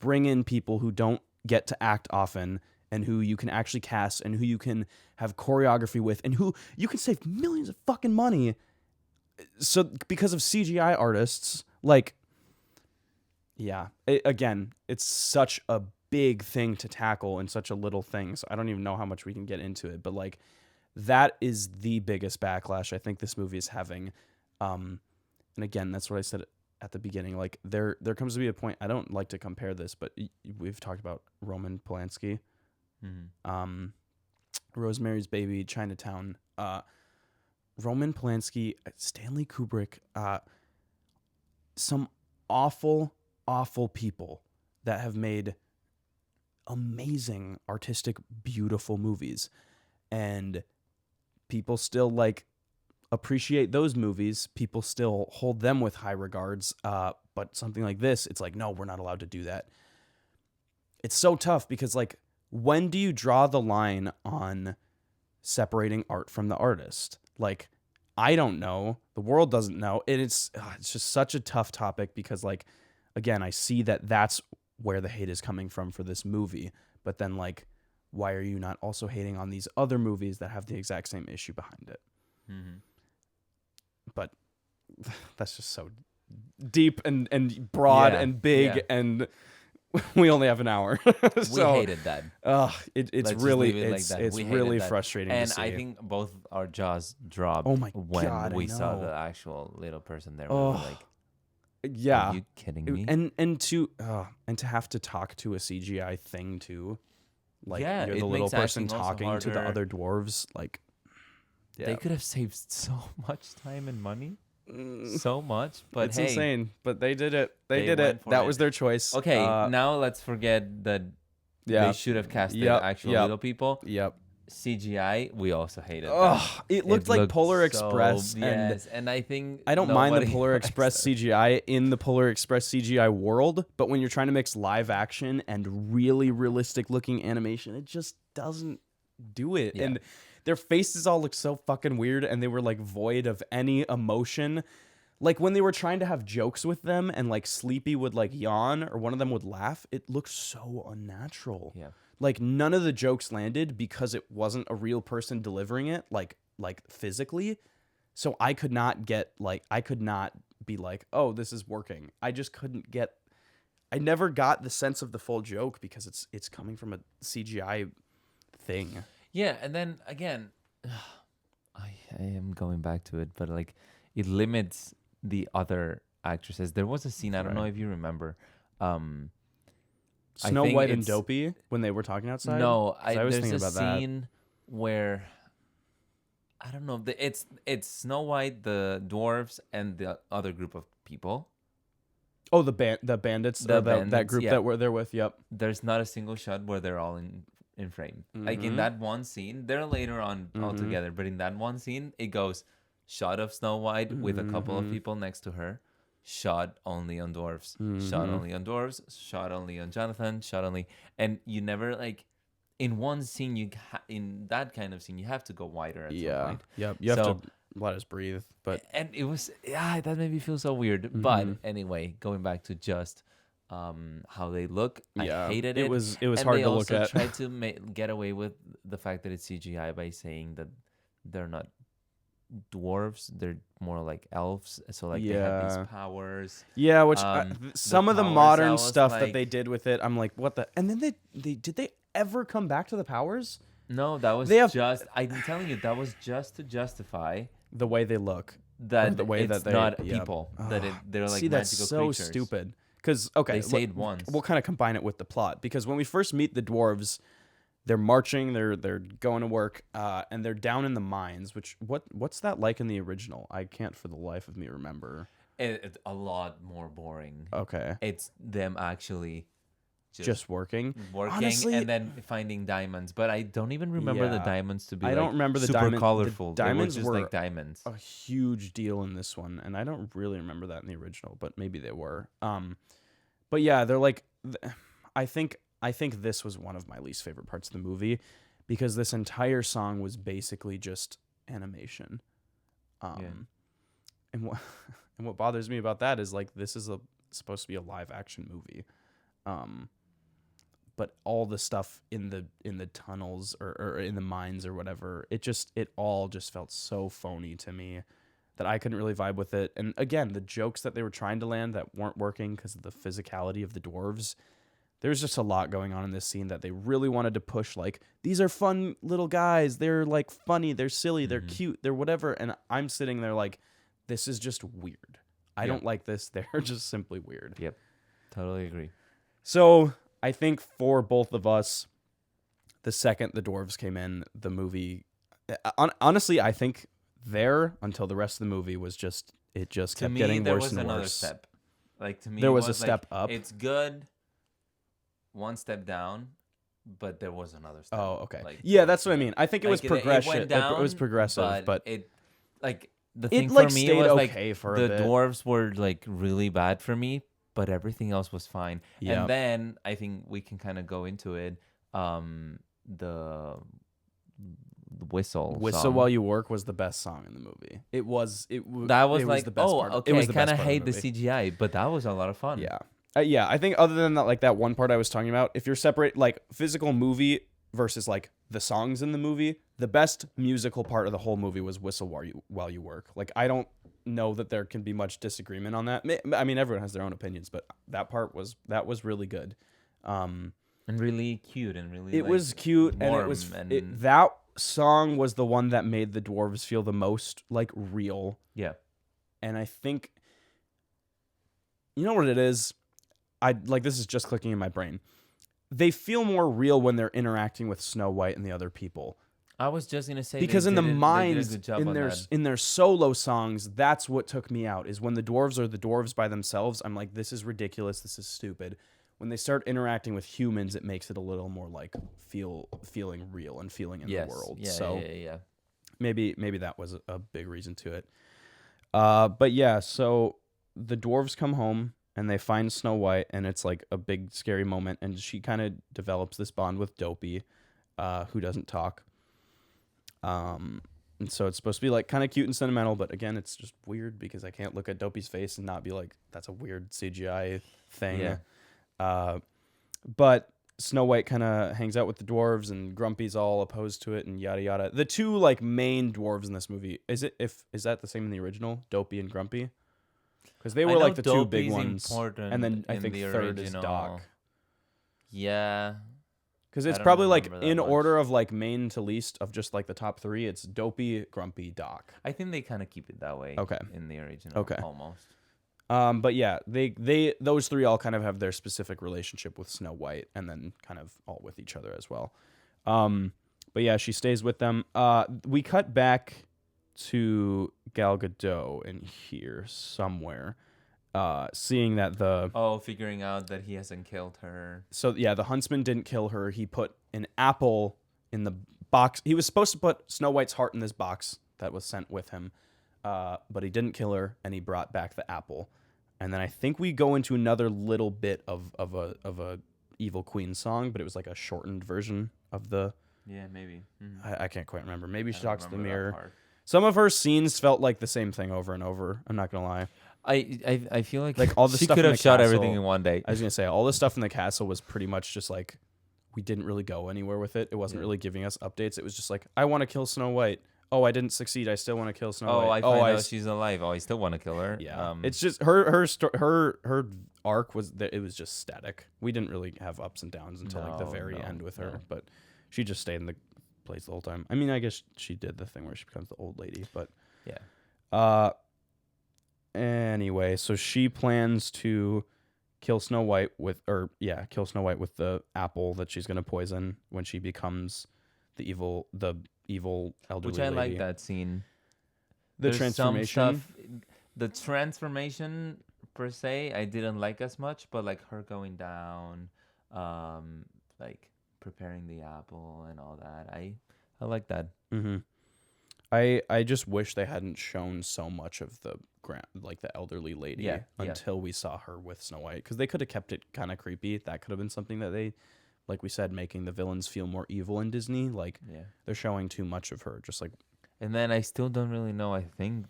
bring in people who don't get to act often, and who you can actually cast, and who you can have choreography with, and who you can save millions of fucking money. So because of CGI artists, like, yeah, again, it's such a big thing to tackle in such a little thing. So I don't even know how much we can get into it, but like, that is the biggest backlash I think this movie is having. And again, that's what I said at the beginning. Like, there comes to be a point. I don't like to compare this, but we've talked about Roman Polanski, Rosemary's Baby, Chinatown, Roman Polanski, Stanley Kubrick, some awful, awful people that have made amazing, artistic, beautiful movies, and people still like appreciate those movies. People still hold them with high regards. But something like this, it's like, no, we're not allowed to do that. It's so tough because, like, when do you draw the line on separating art from the artist? Like, I don't know. The world doesn't know. It's just such a tough topic because, like, again, I see that that's where the hate is coming from for this movie. But then, like, why are you not also hating on these other movies that have the exact same issue behind it? Mm-hmm. But that's just so deep and broad Yeah, and big yeah. and we only have an hour. So, we hated that. It's Let's really just leave it like it's that. it's We hated really that. frustrating to And see. I think both our jaws Oh dropped my when God, I we saw know. the actual little person there. We were Oh, like, yeah. are you kidding me? And to have to talk to a CGI thing too. Like Yeah, you're it the little makes person acting also talking to the harder. other dwarves. Like, yeah. They could have saved so much time and money. Mm, So much. But it's hey, insane. But they did it. They they did went it. for That it. was their choice. okay, now let's forget that Yeah. they should have casted Yep. actual Yep. little people. Yep. CGI, we also hated that. Oh, it looked like Polar Express, and yes, and I think I don't mind the nobody Polar likes Express that. CGI in the Polar Express CGI world, but when you're trying to mix live action and really realistic looking animation, it just doesn't do it. Yeah. And their faces all look so fucking weird, and they were like void of any emotion. Like when they were trying to have jokes with them and like Sleepy would like yawn or one of them would laugh, it looked so unnatural. Yeah. Like none of the jokes landed because it wasn't a real person delivering it like physically. So I could not be like, "Oh, this is working." I just couldn't get I never got the sense of the full joke because it's coming from a CGI thing. Yeah, and then again, I am going back to it, but like it limits the other actresses. There was a scene, I don't know Right. if you remember. I Snow think White and it's- Dopey when they were talking outside. No, 'Cause I was there's thinking a about that. scene where I don't know. It's Snow White, the dwarves, and the other group of people. Oh, the bandits, The that bandits, group yeah. that were there with. Yep. There's not a single shot where they're all in frame. Like in Mhm. that one scene, they're later on all Mhm. together, but in that one scene, it goes shot of Snow White with a couple of Mhm. people next to her, shot only on dwarves, shot Mhm. only on dwarves, shot only on Jonathan, shot only, and you never like in one scene in that kind of scene you have to go wider at some Yeah. point. Yep. You have So- to let us breathe. But And it was that made me feel so weird. But anyway, going back to just how they look, yeah, I hated it. It was And hard they to look also at. tried to get away with the fact that it's CGI by saying that they're not dwarves; they're more like elves. So like they have Yeah. these powers. Yeah, which The some of the powers, I modern was stuff that like- they did with it, I'm like, what the? And then they did they ever come back to the powers? No, that was They have- just. I'm telling you, that was just to justify The way they look, that the way it's that they not yeah. people. That they're like See, that's magical so creatures. stupid. Because okay, They say it once. We'll kind of combine it with the plot because when we first meet the dwarves, they're marching, they're going to work, and they're down in the mines. Which what's that like in the original? I can't for the life of me remember. It's a lot more boring. Okay, It's them actually just working. working and then finding diamonds. But I don't even remember the Yeah. diamonds to be I don't remember the super diamond- the colorful. diamonds they were just were like diamonds. A huge deal in this one, and I don't really remember that in the original, but maybe they were. But yeah, they're like, I think this was one of my least favorite parts of the movie because this entire song was basically just animation. And what and what bothers me about that is like this is supposed to be a live action movie. But all the stuff in the tunnels or in the mines or whatever, it all just felt so phony to me that I couldn't really vibe with it. And again, the jokes that they were trying to land that weren't working because of the physicality of the dwarves. There's just a lot going on in this scene that they really wanted to push. Like, these are fun little guys. They're like funny. They're silly. They're cute. They're whatever. And I'm sitting there like, this is just weird. I don't like this. They're just simply weird. Yep, totally agree. So I think for both of us, the second the dwarves came in, the movie, honestly, I think there until the rest of the movie was just kept getting there worse was and another worse. step. Like to me, There it was a like, step up. It's good. One step down, but there was another step. Oh, okay. Like, Yeah, that's what I mean. I think it was like, progression. It went down, it was progressive, but it like the it thing like for me stayed was okay like for a the bit. dwarves were like really bad for me, but everything else was fine. Yep. And then I think we can kind of go into it. The whistle song. While You Work was the best song in the movie. That was like the best oh part. okay. It was I the kind best of part hate of the movie. CGI, but that was a lot of fun. Yeah. Yeah, I think other than that, like that one part I was talking about, if you're separate like physical movie versus like the songs in the movie, the best musical part of the whole movie was Whistle While You Work. Like I don't know that there can be much disagreement on that. I mean, everyone has their own opinions, but that was really good. And really cute and really. It was cute, and it was that song was the one that made the dwarves feel the most like real. Yeah. And I think, you know what it is? This is just clicking in my brain. They feel more real when they're interacting with Snow White and the other people. I was just gonna say because in the minds in their solo songs, that's what took me out. Is when the dwarves are the dwarves by themselves, I'm like, this is ridiculous. This is stupid. When they start interacting with humans, it makes it a little more like feeling real and feeling in the world. Yeah, so yeah. maybe that was a big reason to it. But yeah, so the dwarves come home and they find Snow White, and it's like a big scary moment, and she kind of develops this bond with Dopey, who doesn't talk. And so it's supposed to be like kind of cute and sentimental, but again, it's just weird because I can't look at Dopey's face and not be like, that's a weird CGI thing. Yeah. But Snow White kind of hangs out with the dwarves, and Grumpy's all opposed to it, and yada yada. The two like main dwarves in this movie, is that the same in the original, Dopey and Grumpy? Because they were like the two big ones, and then I think third is Doc. Yeah. Because it's probably like in order of like main to least of just like the top three. It's Dopey, Grumpy, Doc. I think they kind of keep it that way. Okay. In the original. Okay. Almost. But yeah, those three all kind of have their specific relationship with Snow White, and then kind of all with each other as well. But yeah, she stays with them. We cut back to Gal Gadot in here somewhere. Seeing that figuring out that he hasn't killed her. So yeah, the huntsman didn't kill her. He put an apple in the box. He was supposed to put Snow White's heart in this box that was sent with him, but he didn't kill her, and he brought back the apple. And then I think we go into another little bit of a Evil Queen song, but it was like a shortened version of the. Yeah, maybe. Mm-hmm. I can't quite remember. Maybe she talks to the mirror. Some of her scenes felt like the same thing over and over. I'm not gonna lie. I feel like all the she stuff could in have the shot castle, everything in one day. I was gonna say all the stuff in the castle was pretty much just like we didn't really go anywhere with it. It wasn't really giving us updates. It was just like, I want to kill Snow White. Oh, I didn't succeed. I still want to kill Snow White. I find out she's alive. Oh, I still want to kill her. Yeah, it's just her arc was that it was just static. We didn't really have ups and downs until like the very end with her, but she just stayed in the place the whole time. I mean, I guess she did the thing where she becomes the old lady, but yeah. Anyway, so she plans to kill Snow White with the apple that she's gonna poison when she becomes the evil elderly Which I lady. like that scene. There's transformation. The transformation per se, I didn't like as much, but like her going down, like preparing the apple and all that, I like that. Mm-hmm. I just wish they hadn't shown so much of the the elderly lady until we saw her with Snow White, because they could have kept it kind of creepy. That could have been something that they, like we said, making the villains feel more evil in Disney. Like they're showing too much of her, just like. And then I still don't really know. I think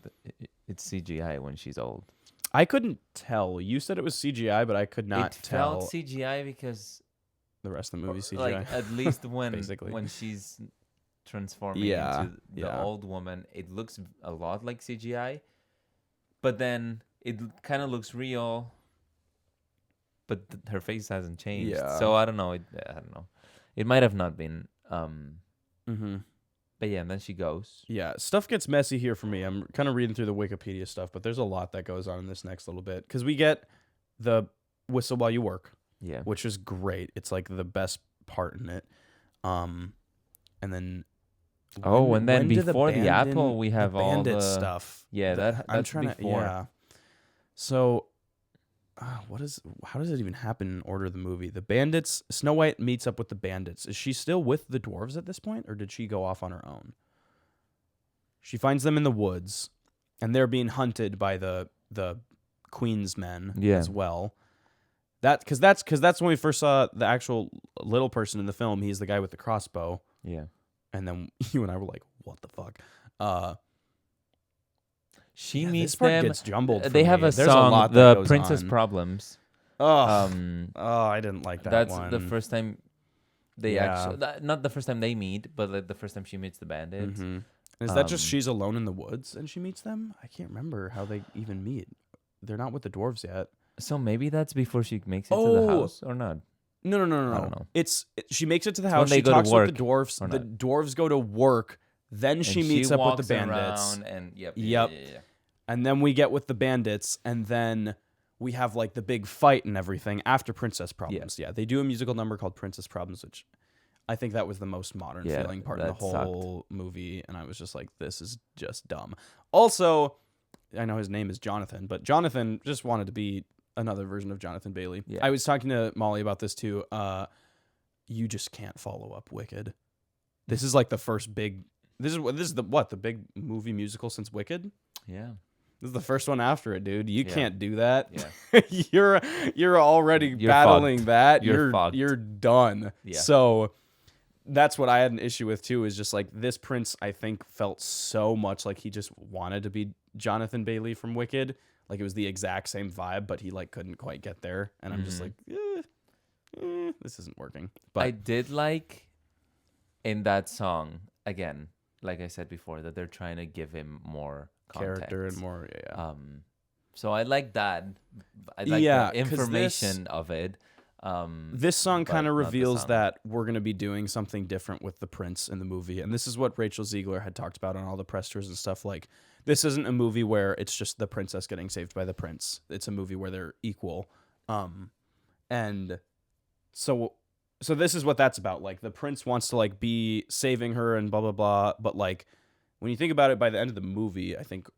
it's CGI when she's old. I couldn't tell. You said it was CGI, but I could not tell. It felt CGI because the rest of the movie CGI. Like at least when she's transforming into the old woman, it looks a lot like CGI, but then it kind of looks real, but her face hasn't changed. So I don't know. I don't know. It might have not been. But yeah, and then she goes. Yeah, stuff gets messy here for me. I'm kind of reading through the Wikipedia stuff, but there's a lot that goes on in this next little bit, because we get the whistle while you work. Yeah, which is great. It's like the best part in it. And then. And then before the apple, we have all the stuff. Yeah, that's I'm trying before. to. Yeah. So, how does it even happen in order of the movie? The bandits. Snow White meets up with the bandits. Is she still with the dwarves at this point, or did she go off on her own? She finds them in the woods, and they're being hunted by the Queen's men as well. Because that's when we first saw the actual little person in the film. He's the guy with the crossbow. Yeah. And then you and I were like, "What the fuck?" She meets this part them. Gets jumbled. They have a There's song, a lot "The that goes Princess on. Problems." I didn't like that. That's one. the first time they actually. Not the first time they meet, but like the first time she meets the bandits. Mm-hmm. Is that just she's alone in the woods and she meets them? I can't remember how they even meet. They're not with the dwarves yet. So maybe that's before she makes it to the house, or not? I don't know. She makes it to the It's house. when they She go to talks with work the dwarves. or The not. dwarves go to work. Then she And meets up with the walks bandits. around and Yep. yeah. And then we get with the bandits, and then we have like the big fight and everything after Princess Problems. Yeah, they do a musical number called Princess Problems, which I think that was the most modern Yeah, feeling part in the that whole movie, and I was just like, this is just dumb. Also, I know his name is Jonathan, but Jonathan just wanted to be another version of Jonathan Bailey. Yeah. I was talking to Molly about this too. You just can't follow up Wicked. This is like the first big. This is the big movie musical since Wicked. Yeah. This is the first one after it, dude. You Yeah. can't do that. Yeah. you're already You're battling fucked. that. You're fucked. You're done. Yeah. So that's what I had an issue with too. Is just like this prince, I think, felt so much like he just wanted to be Jonathan Bailey from Wicked. Like it was the exact same vibe, but he like couldn't quite get there. And I'm just like, this isn't working. But I did like in that song again, like I said before, that they're trying to give him more character context. and more, yeah. So I like that. I like Yeah, the 'cause information of it. This song but kind of not the reveals song. that we're going to be doing something different with the prince in the movie. And this is what Rachel Ziegler had talked about on all the press tours and stuff. Like, this isn't a movie where it's just the princess getting saved by the prince. It's a movie where they're equal. And so this is what that's about. Like, the prince wants to, like, be saving her and blah, blah, blah. But, like, when you think about it, by the end of the movie, I think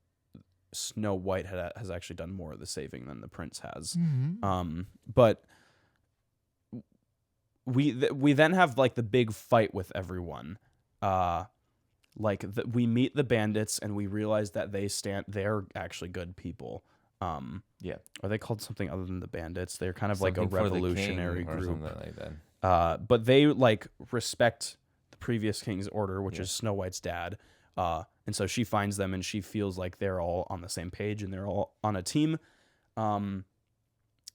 Snow White has actually done more of the saving than the prince has. But we then have like the big fight with everyone. We meet the bandits and we realize that they're actually good people. Yeah. Are they called something other than the bandits? They're kind of Something like a for the revolutionary king or group. something like that. But they like respect the previous king's order, which Yeah. is Snow White's dad. And so she finds them and she feels like they're all on the same page and they're all on a team.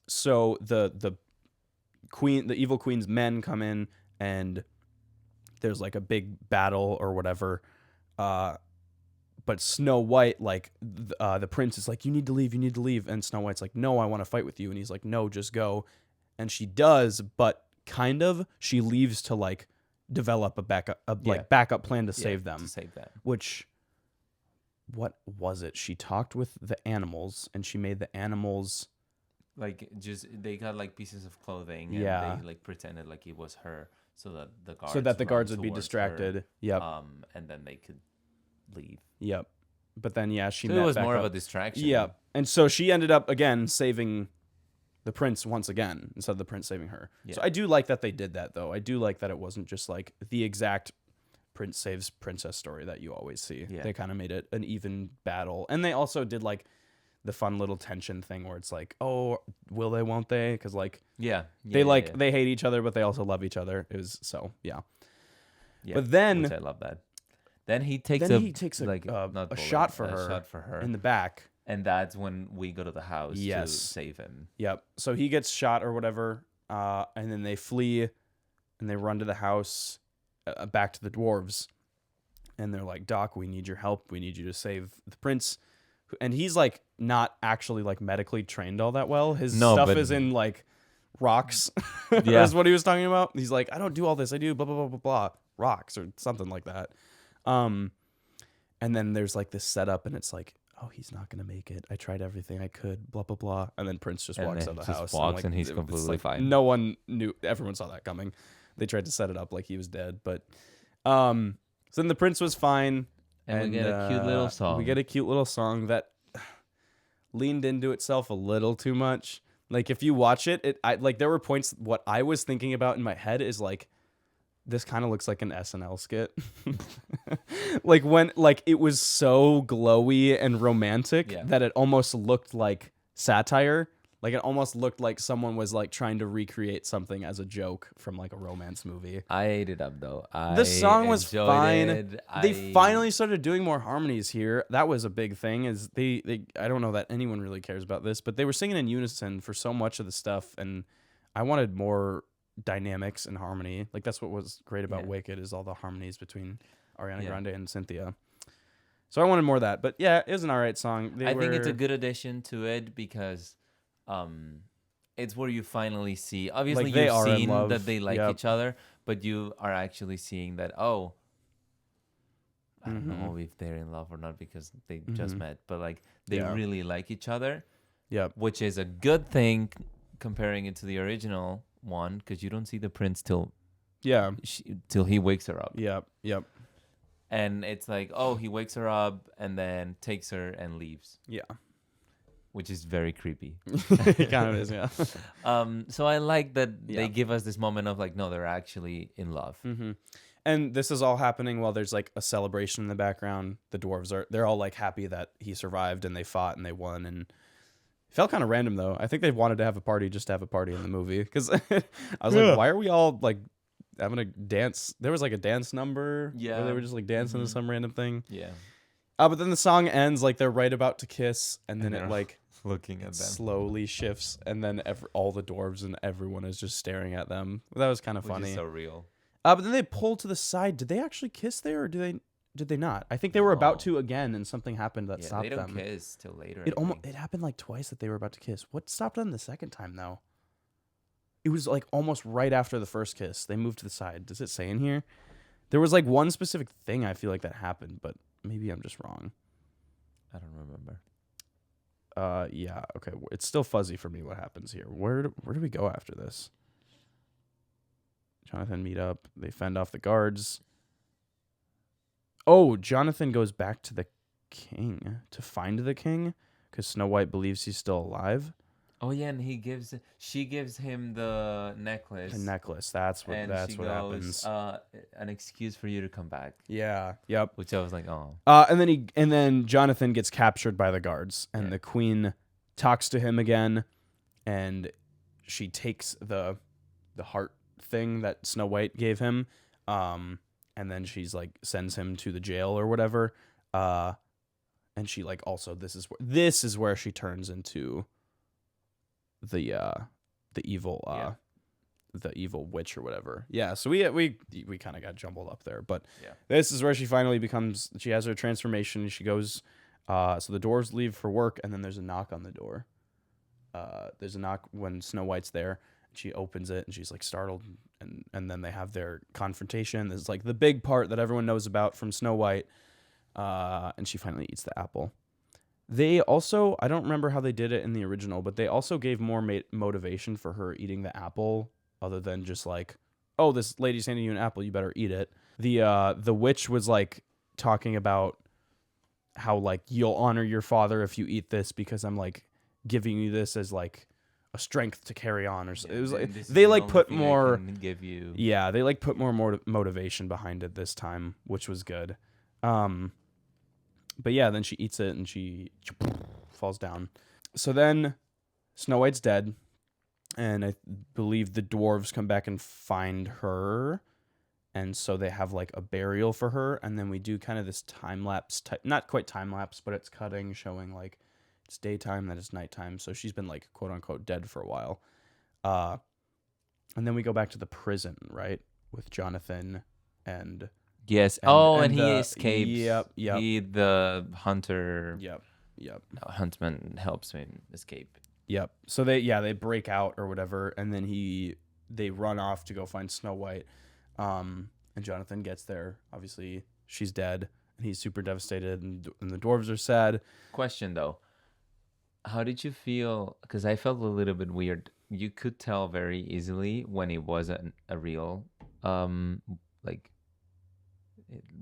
So the evil queen's men come in and there's like a big battle or whatever. But Snow White, like the prince is like, you need to leave. And Snow White's like, no, I want to fight with you. And he's like, no, just go. And she does, but kind of she leaves to like develop a backup plan to save them. To save them. Which, what was it? She talked with the animals and she made the animals Like just they got like pieces of clothing and Yeah. they like pretended like it was her so that the guards would be towards distracted. her, Yep. and then they could leave. Yep. But then she So met it was back more up. of a distraction. Yep. And so she ended up again saving the prince once again instead of the prince saving her. Yeah. So I do like that they did that though. I do like that it wasn't just like the exact prince saves princess story that you always see. Yeah. They kind of made it an even battle. And they also did like the fun little tension thing where it's like, oh, will they, won't they? Because like they hate each other, but they also love each other. It was Yeah, but then which I love that. Then he takes a like a not shot bullet, for a shot for her in the back. and that's when we go to the house Yes. to save him. Yep. So he gets shot or whatever, and then they flee, and they run to the house, back to the dwarves, and they're like, "Doc, we need your help. We need you to save the prince." And he's like not actually like medically trained all that well. His stuff is in like rocks. Yeah. That's what he was talking about. He's like, I don't do all this. I do blah blah blah blah blah rocks or something like that. And then there's like this setup, and it's like, oh, he's not gonna make it. I tried everything I could. Blah blah blah. And then Prince just walks out of the house. And he's completely fine. No one knew. Everyone saw that coming. They tried to set it up like he was dead, but so then the prince was fine. And we get a cute little song. We get a cute little song that leaned into itself a little too much. Like if you watch it, there were points. What I was thinking about in my head is like, this kind of looks like an SNL skit. Like when it was so glowy and romantic that it almost looked like satire. Like it almost looked like someone was like trying to recreate something as a joke from like a romance movie. I ate it up though. The song was fine. They I finally started doing more harmonies here. That was a big thing. Is they I don't know that anyone really cares about this, but they were singing in unison for so much of the stuff, and I wanted more dynamics and harmony. Like that's what was great about Wicked is all the harmonies between Ariana Grande and Cynthia. So I wanted more of that. But yeah, it was an alright song. I think it's a good addition to it because it's where you finally see. Obviously, they you've are in seen love. that they like Yep. each other, but you are actually seeing that. Oh, I don't Mhm. know if they're in love or not because they just Mhm. met, but like they Yeah. really like each other, Yep. which is a good thing comparing it to the original one because you don't see the prince Yeah. till he wakes her up. Yep. Yep. And it's like, oh, he wakes her up and then takes her and leaves, Yeah. which is very creepy. It kind of is. Yeah. So I like that Yeah. they give us this moment of like, no, they're actually in love. Mm-hmm. And this is all happening while there's like a celebration in the background. The dwarves they're all like happy that he survived and they fought and they won. And it felt kind of random though. I think they wanted to have a party just to have a party in the movie because I was like, why are we all like having a dance? There was like a dance number where they Yeah. were just like dancing to Mhm. some random thing. Yeah. But then the song ends like they're right about to kiss, and then they're it like looking at them. slowly shifts, and then all the dwarves and everyone is just staring at them. That was kind of Which funny. is so real. But then they pull to the side. Did they actually kiss there, or did they not? I think they were about to again, and something happened that stopped they don't them. kiss till later. It happened like twice that they were about to kiss. What stopped them the second time though? It was like almost right after the first kiss. They moved to the side. Does it say in here? There was like one specific thing I feel like that happened, but maybe I'm just wrong. I don't remember. Yeah, okay. It's still fuzzy for me what happens here. Where do we go after this? Jonathan meet up. They fend off the guards. Oh, Jonathan goes back to the king to find the king because Snow White believes he's still alive. Oh yeah, and she gives him the necklace. The necklace. That's what happens. An excuse for you to come back. Yeah. Yep. Which I was like, oh. And then Jonathan gets captured by the guards, and the queen talks to him again, and she takes the heart thing that Snow White gave him, and then she's like sends him to the jail or whatever, and she like also this is where she turns into the evil the evil witch or whatever. Yeah, so we kind of got jumbled up there, but this is where she finally she has her transformation, and she goes so the dwarves leave for work, and then there's a knock on the door. There's a knock when Snow White's there. She opens it and she's like startled, and then they have their confrontation. This is like the big part that everyone knows about from Snow White, and she finally eats the apple. They also, I don't remember how they did it in the original, but they also gave more motivation for her eating the apple, other than just like, oh, this lady's handing you an apple, you better eat it. The witch was like talking about how like you'll honor your father if you eat this because I'm like giving you this as like a strength to carry on, or it was like they like put more they like put more motivation behind it this time, which was good. But yeah, then she eats it and she falls down. So then Snow White's dead, and I believe the dwarves come back and find her, and so they have like a burial for her, and then we do kind of this time lapse, not quite time lapse, but it's cutting, showing like it's daytime, then it's nighttime, so she's been like quote unquote dead for a while. And then we go back to the prison, right, with Jonathan and yes. And he escapes. Yep. The hunter. Yep. Huntsman helps him escape. Yep. So they break out or whatever, and then they run off to go find Snow White. And Jonathan gets there. Obviously, she's dead, and he's super devastated, and the dwarves are sad. Question though, how did you feel? Because I felt a little bit weird. You could tell very easily when it wasn't a real, like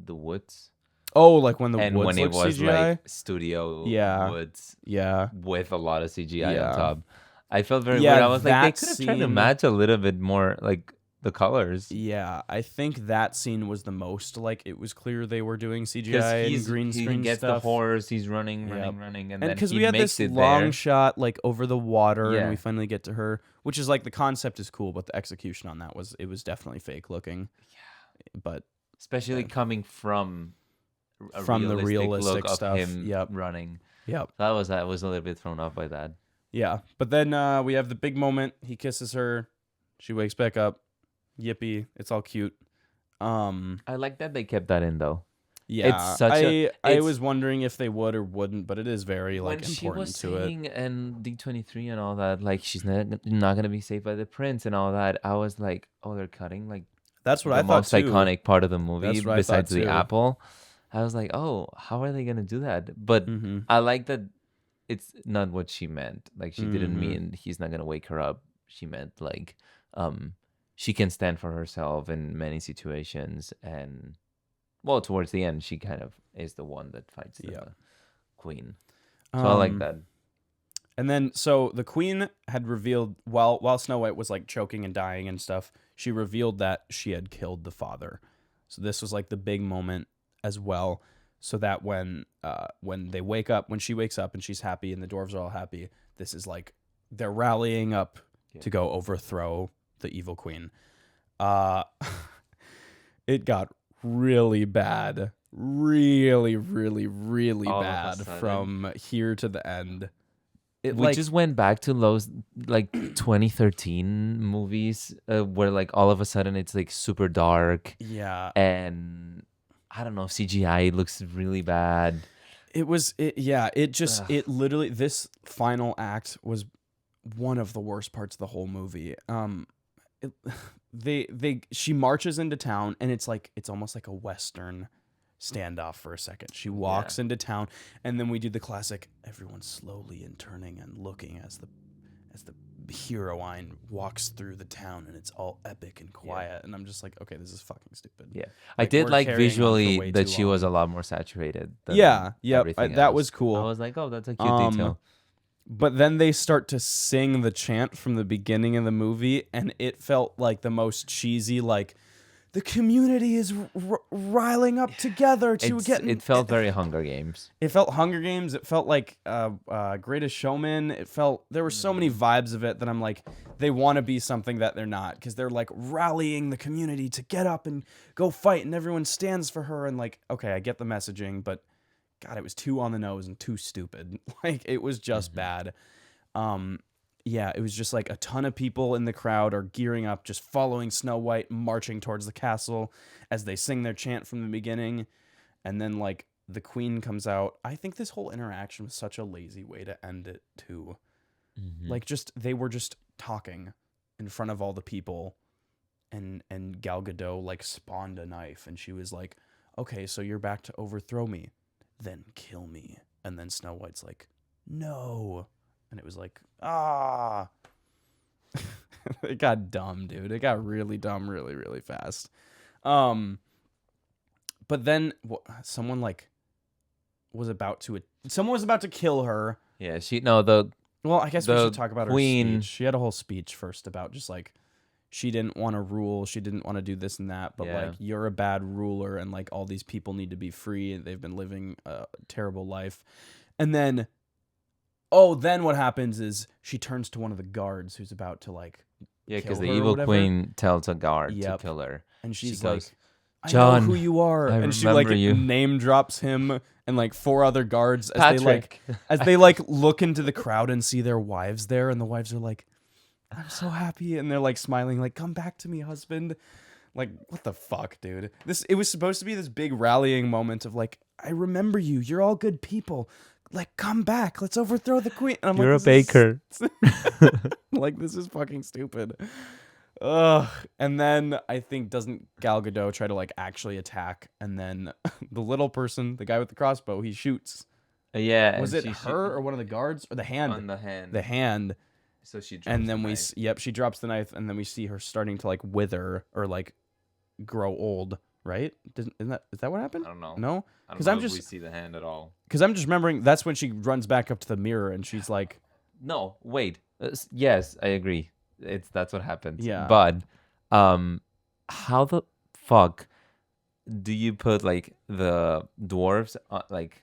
the woods. Oh, like when the and woods when it was CGI? like studio woods, with a lot of CGI on top. I felt very weird. I was like, they could have tried to match a little bit more, like the colors. Yeah, I think that scene was the most like it was clear they were doing CGI and green screen he gets stuff. The horse, he's running, and then because he we had makes this it long there. shot like over the water, and we finally get to her, which is like the concept is cool, but the execution on that was definitely fake looking. Yeah, but especially coming from the realistic look stuff. Of him running. Yep. I was a little bit thrown off by that. Yeah, but then we have the big moment. He kisses her. She wakes back up. Yippee! It's all cute. I like that they kept that in though. Yeah, It's such a. I It's was wondering if they would or wouldn't, but it is very when like she was important to it. saying and D23 and all that, like she's not gonna be saved by the prince and all that. I was like, oh, they're cutting like That's what the I thought most too. iconic part of the movie That's what I thought besides the too. apple. I was like, oh, how are they gonna do that? But Mm-hmm. I like that it's not what she meant. Like she didn't Mhm. mean he's not gonna wake her up. She meant like she can stand for herself in many situations, and well, towards the end she kind of is the one that fights the Yeah. queen. So I like Um, that. And then, so the queen had revealed while Snow White was like choking and dying and stuff, she revealed that she had killed the father. So this was like the big moment as well. So that when they wake up, when she wakes up and she's happy and the dwarves are all happy, this is like they're rallying up to go overthrow the evil queen. It got really bad, really, really, really All of a bad sudden. from here to the end. It We like just went back to those like 2013 movies where like all of a sudden it's like super dark yeah, and I don't know, CGI looks really bad. it was it yeah, it just Ugh. it literally this final act was one of the worst parts of the whole movie. It, she marches into town and it's like it's almost like a western standoff for a second. She walks into town and then we do the classic everyone slowly and turning and looking as the heroine walks through the town and it's all epic and quiet and I'm just like, okay, this is fucking stupid. Yeah. I Like, did we're like carrying on for visually way that too she was a long. lot more saturated than Yeah, everything that else. was cool. I was like, oh, that's a cute detail. But then they start to sing the chant from the beginning of the movie, and it felt like the most cheesy, like, the community is riling up together to get... It felt very Hunger Games. It felt Hunger Games. It felt like Greatest Showman. It felt... There were so many vibes of it that I'm like, they want to be something that they're not, because they're, like, rallying the community to get up and go fight, and everyone stands for her, and, like, okay, I get the messaging, but... God, it was too on the nose and too stupid. Like, it was just bad. Yeah, it was just like a ton of people in the crowd are gearing up, just following Snow White, marching towards the castle as they sing their chant from the beginning. And then, like, the queen comes out. I think this whole interaction was such a lazy way to end it, too. Like, just, they were just talking in front of all the people. And Gal Gadot, like, spawned a knife. And she was like, okay, so you're back to overthrow me. Then kill me. And then Snow White's like, no. And it was like, ah. It got dumb, dude. It got really dumb really, really fast. But then someone was about to kill her. Yeah, Well, I guess we should talk about queen. her speech. She had a whole speech first about just like she didn't want to rule, she didn't want to do this and that, but like you're a bad ruler and like all these people need to be free and they've been living a terrible life. And then then what happens is she turns to one of the guards who's about to like because the evil queen tells a guard to kill her. And she's she goes, like, I John, know who you are. I and she like remember you. name drops him and like four other guards as Patrick. they like look into the crowd and see their wives there, and the wives are like, I'm so happy, and they're like smiling, like, come back to me, husband. Like, what the fuck, dude? It was supposed to be this big rallying moment of like, I remember you. You're all good people. Like, come back. Let's overthrow the queen. And I'm You're like, a baker. Like, this is fucking stupid. Ugh. And then I think doesn't Gal Gadot try to like actually attack, and then the little person, the guy with the crossbow, he shoots. Yeah. Was it her or one of the guards or the hand? On the hand. The hand. So she drops And then she drops the knife, and then we see her starting to like wither or like grow old, right? Is that what happened? I don't know. No? Because I'm just we see the hand at all. Because I'm just remembering that's when she runs back up to the mirror and she's like, no, wait. Yes, I agree. That's what happens. Yeah. But how the fuck do you put like the dwarves like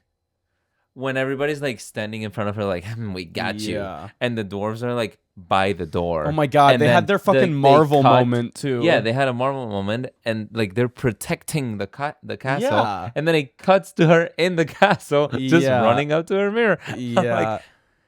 when everybody's like standing in front of her like we got you, and the dwarves are like by the door. Oh my god, and they had their fucking Marvel moment too. Yeah, they had a Marvel moment, and like they're protecting the castle, Yeah. and then it cuts to her in the castle just running up to her mirror. Yeah. I'm like,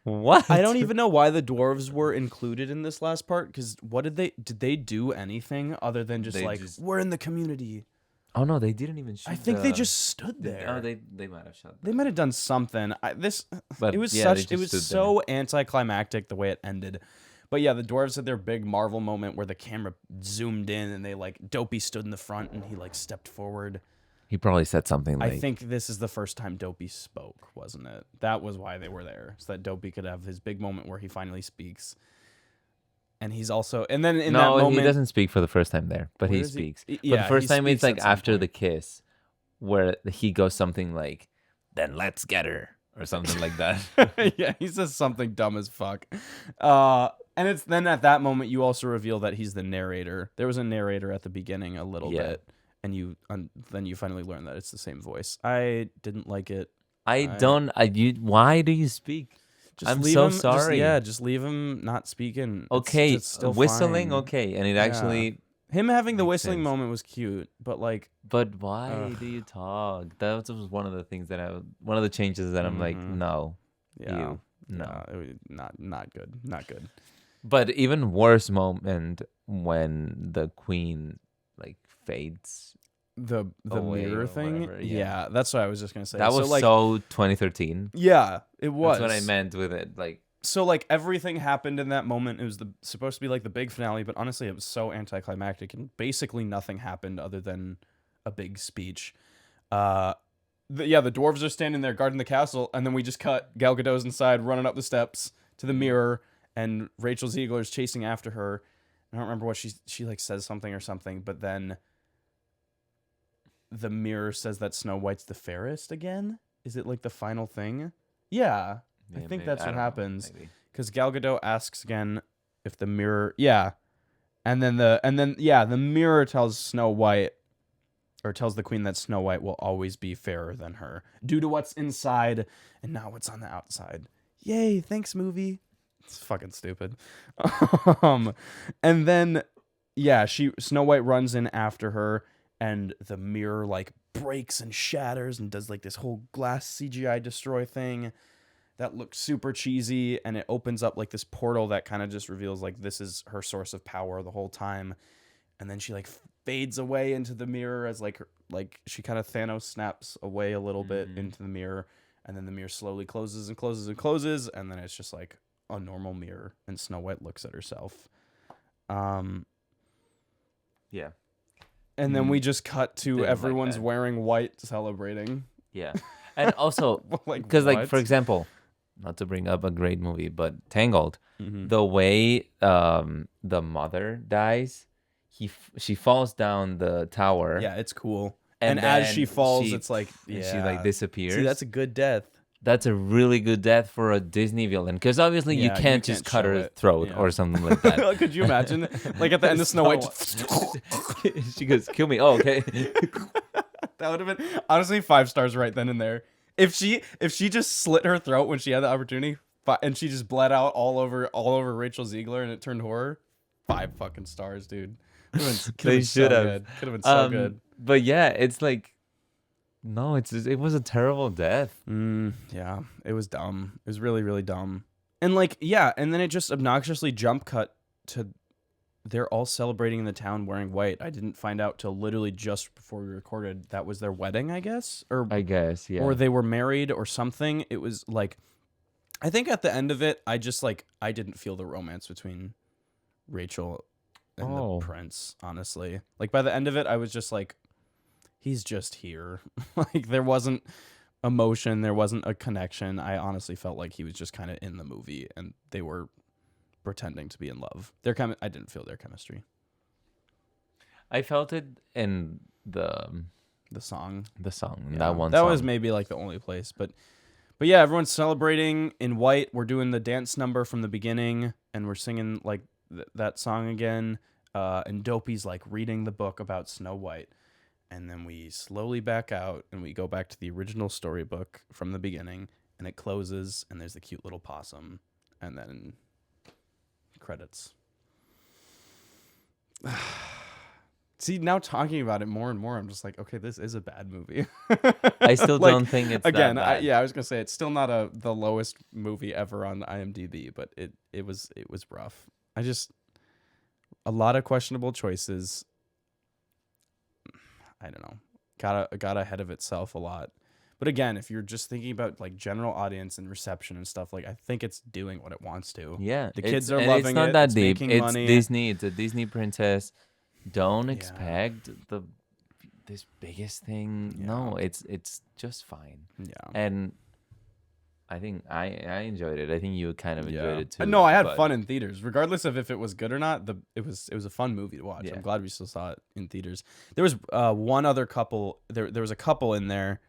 what? I don't even know why the dwarves were included in this last part, because what did they do anything other than just we're in the community? Oh no, they didn't even shoot. I think they just stood there. Oh, they might have shot. They might have done something. But it was yeah, they such. It just was stood so anticlimactic the way it ended. But yeah, the dwarves had their big Marvel moment where the camera zoomed in and they like Dopey stood in the front and he like stepped forward. He probably said something like, I think this is the first time Dopey spoke, wasn't it? That was why they were there, so that Dopey could have his big moment where he finally speaks. And he's also, and then in that moment, he doesn't speak for the first time there, but Where he does he- speaks. yeah, but the first he time it's speaks like at some after the point. kiss, where he goes something like, "Then let's get her," or something like that. Yeah, he says something dumb as fuck. And it's then at that moment you also reveal that he's the narrator. There was a narrator at the beginning a little Yeah. bit, and then you finally learn that it's the same voice. I didn't like it. Why do you speak? Just I'm leave so him, sorry. just leave him not speaking. Okay, it's still whistling, fine. okay, and it Yeah. actually. Him having the Makes whistling sense. moment was cute, but like, But why Ugh. do you talk? That was one of the things one of the changes that I'm like, Mhm. no, yeah, no. yeah, it was not good, not good. But even worse moment when the queen like fades. The Away mirror or thing, whatever, yeah. that's what I was just gonna say. That was so, like, so 2013. yeah, it was. That's what I meant with it. Like, So like everything happened in that moment. It was supposed to be like the big finale, but honestly, it was so anticlimactic, and basically nothing happened other than a big speech. The dwarves are standing there guarding the castle, and then we just cut Gal Gadot's inside, running up the steps to the mirror, and Rachel Ziegler's chasing after her. I don't remember what she like says something, but then the mirror says that Snow White's the fairest again. Is it like the final thing? Yeah. I think that's what happens. Because Gal Gadot asks again if the mirror, and then the mirror tells Snow White, or tells the queen that Snow White will always be fairer than her due to what's inside and not what's on the outside. Yay! Thanks, movie. It's fucking stupid. And then Snow White runs in after her, and the mirror like breaks and shatters and does like this whole glass CGI destroy thing that looks super cheesy, and it opens up like this portal that kind of just reveals like this is her source of power the whole time, and then she like fades away into the mirror as like she kind of Thanos snaps away a little bit into the mirror, and then the mirror slowly closes and closes and closes, and then it's just like a normal mirror, and Snow White looks at herself. Yeah. And then we just cut to Didn't like everyone's that. wearing white celebrating. Yeah. And also, Like, because like what? for example, not to bring up a great movie, but Tangled, Mhm. the way the mother dies, she falls down the tower. Yeah, it's cool. And And as then she falls, she- it's like, and she like disappears. See, that's a good death. That's a really good death for a Disney villain, because obviously Yeah, you you can't just can't cut show her it. throat Yeah. or something like that. Could you imagine? Like at the end of Snow White, She goes, "Kill me." Oh, okay. that would have been honestly 5 stars right then and there. If she just slit her throat when she had the opportunity, and she just bled out all over Rachel Ziegler, and it turned horror, 5 fucking stars, dude. They should have. Could have been so good. But yeah, it's like, no, it was a terrible death. Yeah, it was dumb. It was really, really dumb. And like, yeah, and then it just obnoxiously jump cut to they're all celebrating in the town wearing white. I didn't find out till literally just before we recorded that was their wedding, I guess, I guess, yeah. or they were married or something. It was like, I think at the end of it, I just like I didn't feel the romance between Rachel and the prince. Honestly, like by the end of it, I was just like, he's just here. Like there wasn't emotion, there wasn't a connection. I honestly felt like he was just kind of in the movie, and they were pretending to be in love. I didn't feel their chemistry. I felt it in the song. Yeah, That was maybe like the only place, but yeah, everyone's celebrating in white. We're doing the dance number from the beginning, and we're singing like that song again. And Dopey's like reading the book about Snow White, and then we slowly back out and we go back to the original storybook from the beginning, and it closes, and there's the cute little possum, and then credits. See, now talking about it more and more, I'm just like, okay, this is a bad movie. I still Like, don't think it's again. that bad. I was gonna say it's still not the lowest movie ever on IMDb, but it was rough. A lot of questionable choices. I don't know, got ahead of itself a lot. But again, if you're just thinking about like general audience and reception and stuff, like I think it's doing what it wants to. Yeah, The kids are and loving it's not it. that It's deep. making It's money. Disney. It's a Disney princess. Don't Yeah. expect this biggest thing. Yeah. No, it's just fine. Yeah. And I think I enjoyed it. I think you kind of enjoyed it too. No, I had but- fun in theaters, regardless of if it was good or not. It was a fun movie to watch. Yeah. I'm glad we still saw it in theaters. There was one other couple. There was a couple in there.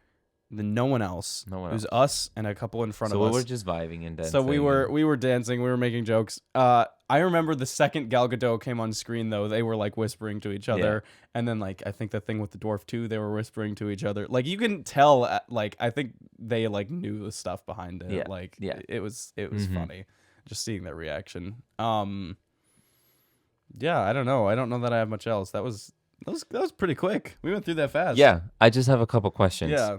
No one else. No one It was us and a couple in front So of us. we were just vibing and dancing. So we were dancing, we were making jokes. I remember the second Gal Gadot came on screen though, they were like whispering to each other, and then like I think the thing with the dwarf too, they were whispering to each other. Like you can tell, like I think they like knew the stuff behind it. Yeah. Like Yeah. it was Mhm. funny, just seeing their reaction. Yeah, I don't know. I don't know that I have much else. That was pretty quick. We went through that fast. Yeah, I just have a couple questions. Yeah.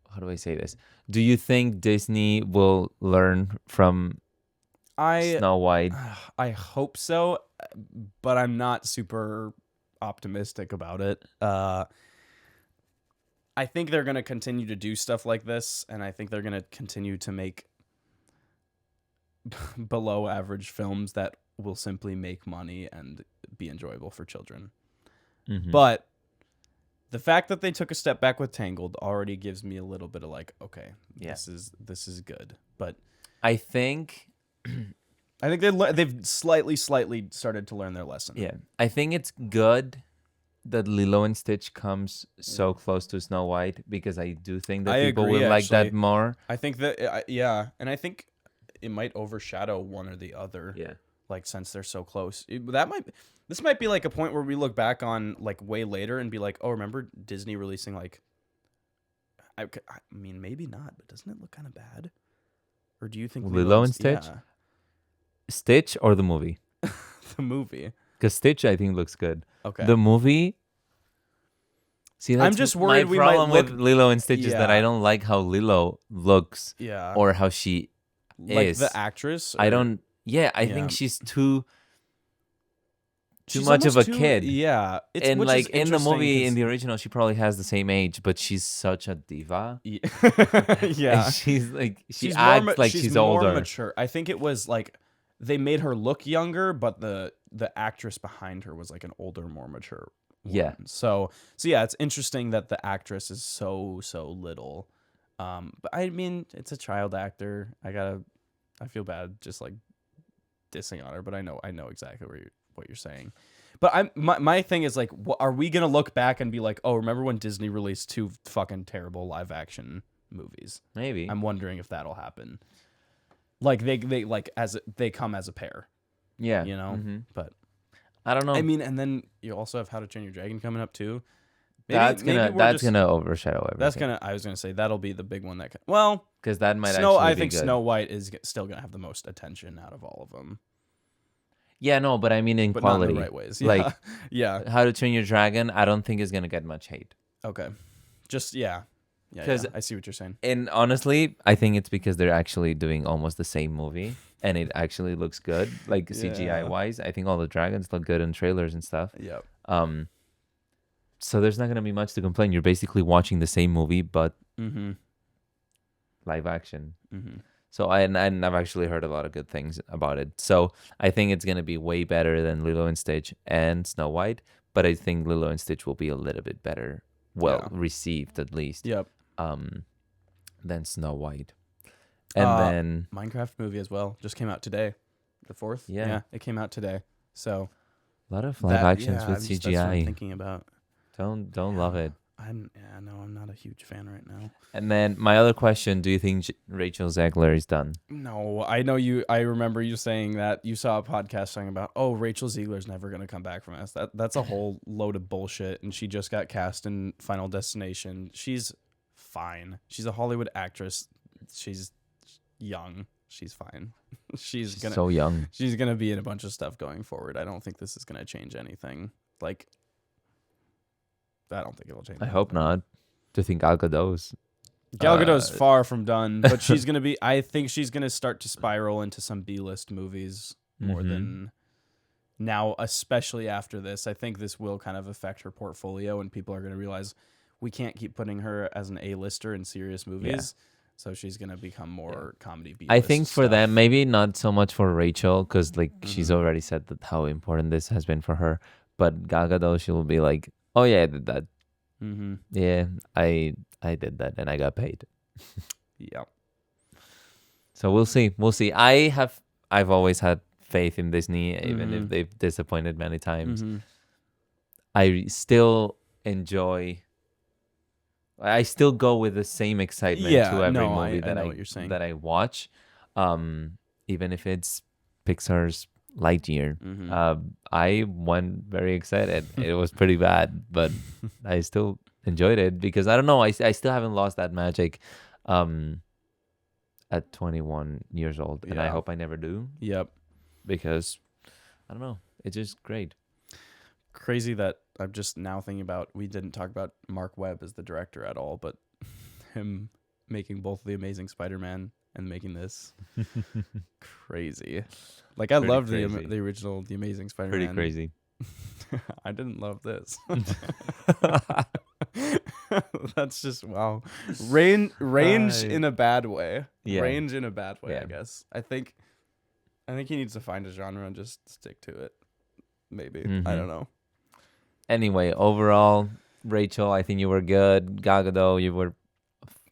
How do I say this? Do you think Disney will learn from Snow White? I hope so, but I'm not super optimistic about it. I think they're going to continue to do stuff like this, and I think they're going to continue to make below average films that will simply make money and be enjoyable for children. Mhm. But the fact that they took a step back with Tangled already gives me a little bit of like, okay, Yeah. this is good. But I think I think they've slightly started to learn their lesson. yeah, I think it's good that Lilo and Stitch comes so close to Snow White because I do think that I people agree, will like that actually. more. I think that yeah, and I think it might overshadow one or the other. Yeah. Like since they're so close, this might be like a point where we look back on like way later and be like, oh, remember Disney releasing like. I mean, maybe not, but doesn't it look kind of bad? Or do you think Lilo and Stitch? Yeah. Stitch or the movie? The movie. Because Stitch, I think, looks good. Okay. The movie. See, that's just worried my we might problem with look- Lilo and Stitch is that Yeah. I don't like how Lilo looks Yeah. or how she like is. the actress. I or- don't. Yeah, I Yeah. think she's too She's much of a almost too- kid. Yeah. and which like is in the interesting movie, in 'cause- the original, she probably has the same age, but she's such a diva. Yeah. And Yeah. she's like she She's acts more, like she's older. more mature. I think it was like they made her look younger, but the actress behind her was like an older, more mature. Yeah. woman. So yeah, it's interesting that the actress is so little. But I mean, it's a child actor. I feel bad just like dissing on her, but I know exactly what you're saying. But my thing is like, are we gonna look back and be like, oh, remember when Disney released 2 fucking terrible live action movies? Maybe. I'm wondering if that'll happen. Like they like they come as a pair, Yeah. you know. Mhm. But I don't know. I mean, and then you also have How to Train Your Dragon coming up too. that's maybe gonna we're just- overshadow everything. That's gonna. I was gonna say that'll be the big one that. Well, because that might Snow. actually I be think good. Snow White is still gonna have the most attention out of all of them, Yeah, no, but I mean in but quality. not in the right ways. Yeah. Like- yeah. How to Train Your Dragon, I don't think is gonna get much hate. Okay. Just yeah. Yeah. 'Cause- I see what you're saying. And honestly, I think it's because they're actually doing almost the same movie, and it actually looks good, like CGI Yeah. wise. I think all the dragons look good in trailers and stuff. Yep. So there's not gonna be much to complain. You're basically watching the same movie but Mm-hmm. live action. Mm-hmm. So and I've actually heard a lot of good things about it. So I think it's gonna be way better than Lilo and Stitch and Snow White. But I think Lilo and Stitch will be a little bit better, Yeah. received at least, Yep. than Snow White. And then Minecraft movie as well just came out today, the 4th. Yeah. it came out today. So a lot of live actions with that's what I'm CGI. thinking about. Don't love it. I'm not a huge fan right now. And then my other question: do you think Rachel Zegler is done? No, I know you. I remember you saying that you saw a podcast talking about, oh, Rachel Ziegler's never gonna come back from this. That's a whole load of bullshit. And she just got cast in Final Destination. She's fine. She's a Hollywood actress. She's young. She's fine. She's gonna So young. she's gonna be in a bunch of stuff going forward. I don't think this is gonna change anything. Like, I don't think it'll change. I hope anything. not. Do you think Gal Gadot's? Gal Gadot's far from done, but she's gonna be. I think she's gonna start to spiral into some B-list movies more Mhm. than Now, especially after this, I think this will kind of affect her portfolio, and people are going to realize we can't keep putting her as an A-lister in serious movies. So she's going to become more comedy B-list I think for stuff. them, maybe not so much for Rachel, because like she's already said that how important this has been for her. But Gal Gadot, she will be like, "Oh yeah, I did that. Mm-hmm. Yeah, I did that, and I got paid." Yeah. So we'll see. We'll see. I've always had faith in Disney, even if they've disappointed many times. Mm-hmm. I still enjoy. I still go with the same excitement to every movie I know what you're saying. that I watch, even if it's Pixar's Lightyear. I went very excited. It was pretty bad, but I still enjoyed it because I don't know. I still haven't lost that magic at 21 years old, and I hope I never do. Yep. Because I don't know. It's just great. Crazy that I'm just now thinking about, we didn't talk about Mark Webb as the director at all, but him making both The Amazing Spider-Man and making this. Crazy. Like, I loved the original The Amazing Spider-Man. Pretty crazy. I didn't love this. That's just, wow. Range in a bad way. Yeah. Range in a bad way, Yeah. I guess. I think he needs to find a genre and just stick to it. Maybe. I don't know. Anyway, overall, Rachel, I think you were good. Gal Gadot, you were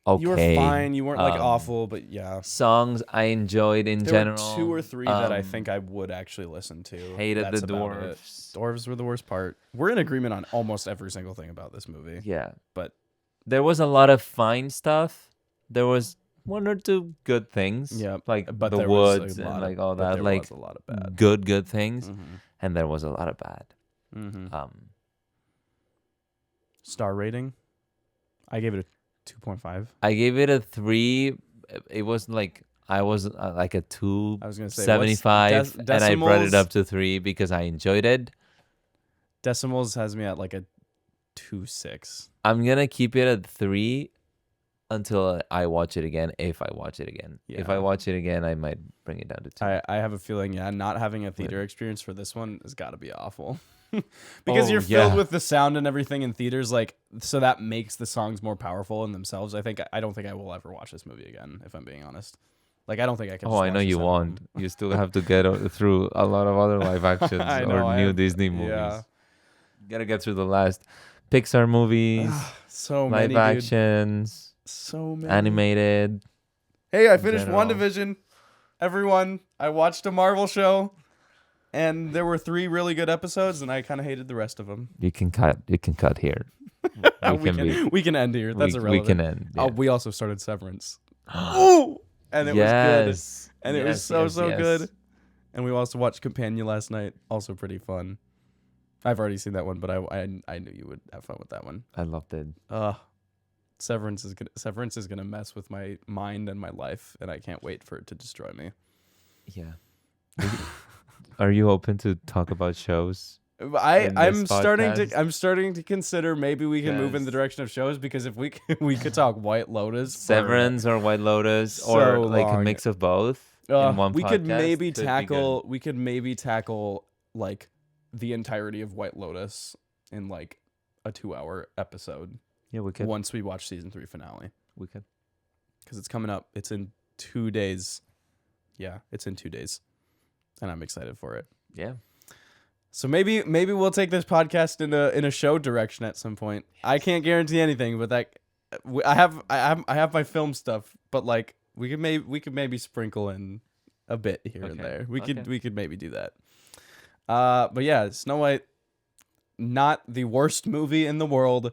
okay. You were fine. You weren't like awful, but yeah. Songs I enjoyed in There general. were 2 or 3 that I think I would actually listen to. Hated That's the about it. dwarves. Dwarves were the worst part. We're in agreement on almost every single thing about this movie. Yeah. But there was a lot of fine stuff. There was 1 or 2 good things. Yeah. Like but the woods and like all that. There like was a lot of bad. Good things. And there was a lot of bad. Star rating? I gave it a 2.5. I gave it a 3. It was like I was like a 2. I was gonna say 75, and I brought it up to 3 because I enjoyed it. Decimals has me at like a 2.6. I'm gonna keep it at 3 until I watch it again. If I watch it again, if I watch it again, I might bring it down to 2. I have a feeling, not having a theater experience for this one has got to be awful. Because you're filled with the sound and everything in theaters, like, so that makes the songs more powerful in themselves. I don't think I will ever watch this movie again, if I'm being honest. Like, I don't think I can. Oh, I know you won't. You still have to get through a lot of other live actions or new Disney movies. Yeah. You gotta get through the last Pixar movies, so live many actions, so many animated. Hey, I finished WandaVision. Everyone, I watched a Marvel show. And there were 3 really good episodes, and I kind of hated the rest of them. You can cut here. We can end here. That's irrelevant. We can end. Yeah. We also started Severance. Oh, and it was good. And it was so good. And we also watched Companion last night. Also pretty fun. I've already seen that one, but I knew you would have fun with that one. I loved it. Severance is gonna mess with my mind and my life, and I can't wait for it to destroy me. Yeah. Are you open to talk about shows? I'm starting to consider maybe we can move in the direction of shows, because if we could talk White Lotus, Severance or White Lotus, or like a mix of both in one we podcast, could maybe tackle like the entirety of White Lotus in like a 2-hour episode. Yeah, we could. Once we watch season 3 finale. We could. Because it's coming up. It's in 2 days. Yeah, it's in 2 days. And I'm excited for it. Yeah. So maybe we'll take this podcast in a show direction at some point. I can't guarantee anything, but I have my film stuff, but like we could maybe sprinkle in a bit here and there. We could maybe do that. But yeah, Snow White, not the worst movie in the world.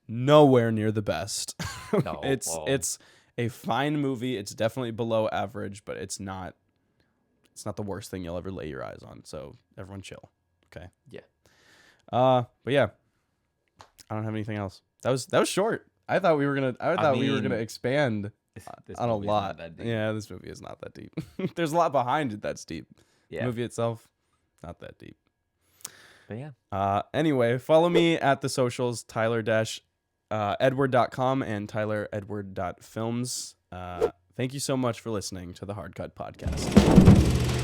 Nowhere near the best. No, it's a fine movie. It's definitely below average, but it's not the worst thing you'll ever lay your eyes on. So everyone chill. Okay. Yeah. But yeah, I don't have anything else. That was short. I thought we were gonna expand on a lot. Yeah, this movie is not that deep. There's a lot behind it that's deep. Yeah. The movie itself, not that deep. But yeah. Anyway, follow me at the socials, Tyler-Edward.com and TylerEdward.films. Thank you so much for listening to the Hard Cut Podcast.